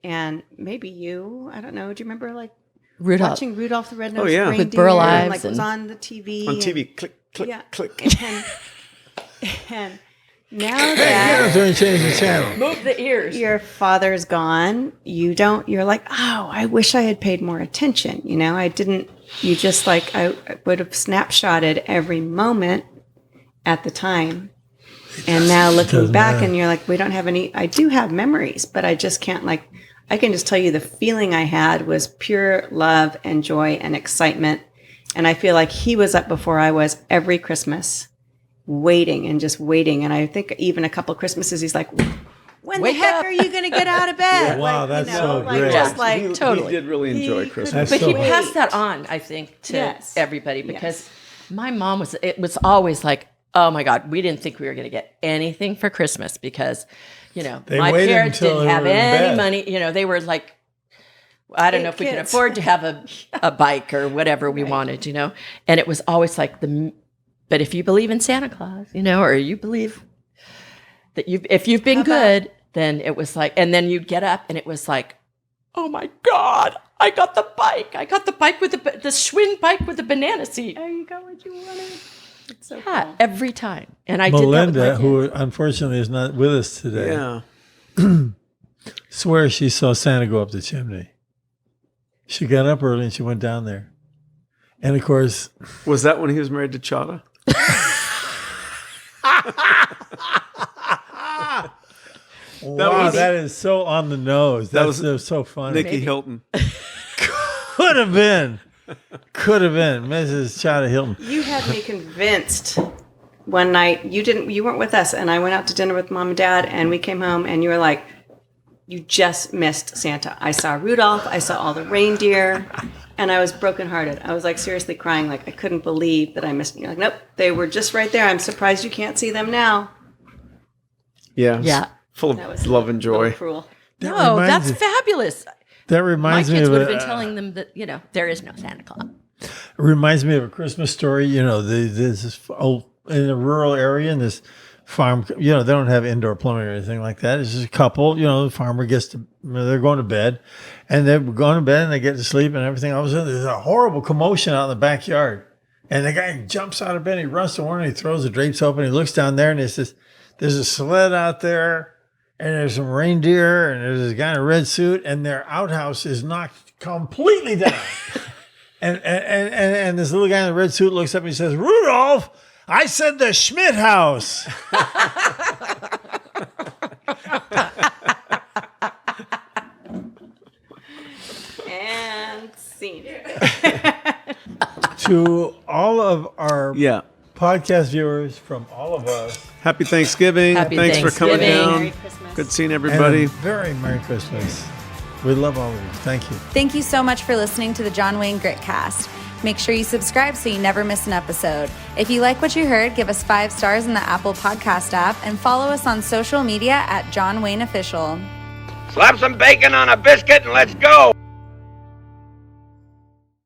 and maybe you, I don't know, do you remember like Rudolph. watching Rudolph the Red-Nosed yeah. With Reindeer? Burl and, Ives like it was and- on the TV. On and- TV, click, click, yeah. click. And now Hey, that you're change the channel. Move the ears. your father's gone, you're like, oh, I wish I had paid more attention. I didn't, you just like, I would have snapshotted every moment at the time. And now looking doesn't back matter. and you're like, we don't have any, I do have memories, but I just can't I can just tell you the feeling I had was pure love and joy and excitement. And I feel like he was up before I was every Christmas, waiting and just waiting. And I think even a couple Christmases, he's like, when Wake the heck up. are you going to get out of bed? Wow, that's so great. Just Yeah. like, He Totally. did really enjoy He Christmas. That's But he so passed that on, I think, to Yes. everybody because my mom it was always like, oh my God, we didn't think we were going to get anything for Christmas because, They my waited parents until didn't they have were in any bed. money. They were like, I don't know if we could kids. afford to have a bike or whatever we wanted, And it was always like but if you believe in Santa Claus, or you believe that if you've been good, then it was like, and then you'd get up and it was like, oh my God, I got the bike. I got the bike with the Schwinn bike with the banana seat. Oh, you got what you wanted. It's so Yeah, cool. every time. And I Melinda, did that with my who kids. unfortunately is not with us today, Yeah. swears she saw Santa go up the chimney. She got up early and she went down there. And of course, Was that when he was married to Chada? wow, was- that is so on the nose. That was was so funny. Nikki Hilton. Could have been. Could have been Mrs. Chada Hilton. You had me convinced one night. You weren't with us, and I went out to dinner with Mom and Dad, and we came home, and you were like, you just missed Santa. I saw Rudolph, I saw all the reindeer, and I was brokenhearted. I was like seriously crying, like I couldn't believe that I missed them. You're like, nope, they were just right there. I'm surprised you can't see them now. Yeah. it was Yeah. Full That of was love and a little joy. cruel. No, reminds that's me- fabulous. That My reminds me kids of would have a- been telling them that, there is no Santa Claus. reminds me of a Christmas story. There's this old in a rural area in this farm. They don't have indoor plumbing or anything like that. It's just a couple. The farmer they're going to bed, and they're going to bed and they get to sleep and everything. All of a sudden, there's a horrible commotion out in the backyard, and the guy jumps out of bed. And he runs to one and he throws the drapes open. He looks down there and he says, "There's a sled out there." And there's some reindeer, and there's this guy in a red suit, and their outhouse is knocked completely down. and this little guy in the red suit looks up and he says, "Rudolph, I said the Schmidt house." And scene. To all of our Yeah. podcast viewers, from all of us, Happy Thanksgiving. Happy Thanks for coming Thanksgiving. down. Merry Christmas. Good seeing and everybody. a very Merry Christmas. We love all of you. Thank you. Thank you so much for listening to the John Wayne Gritcast. Make sure you subscribe so you never miss an episode. If you like what you heard, give us 5 stars in the Apple Podcast app and follow us on social media at John Wayne Official. Slap some bacon on a biscuit and let's go.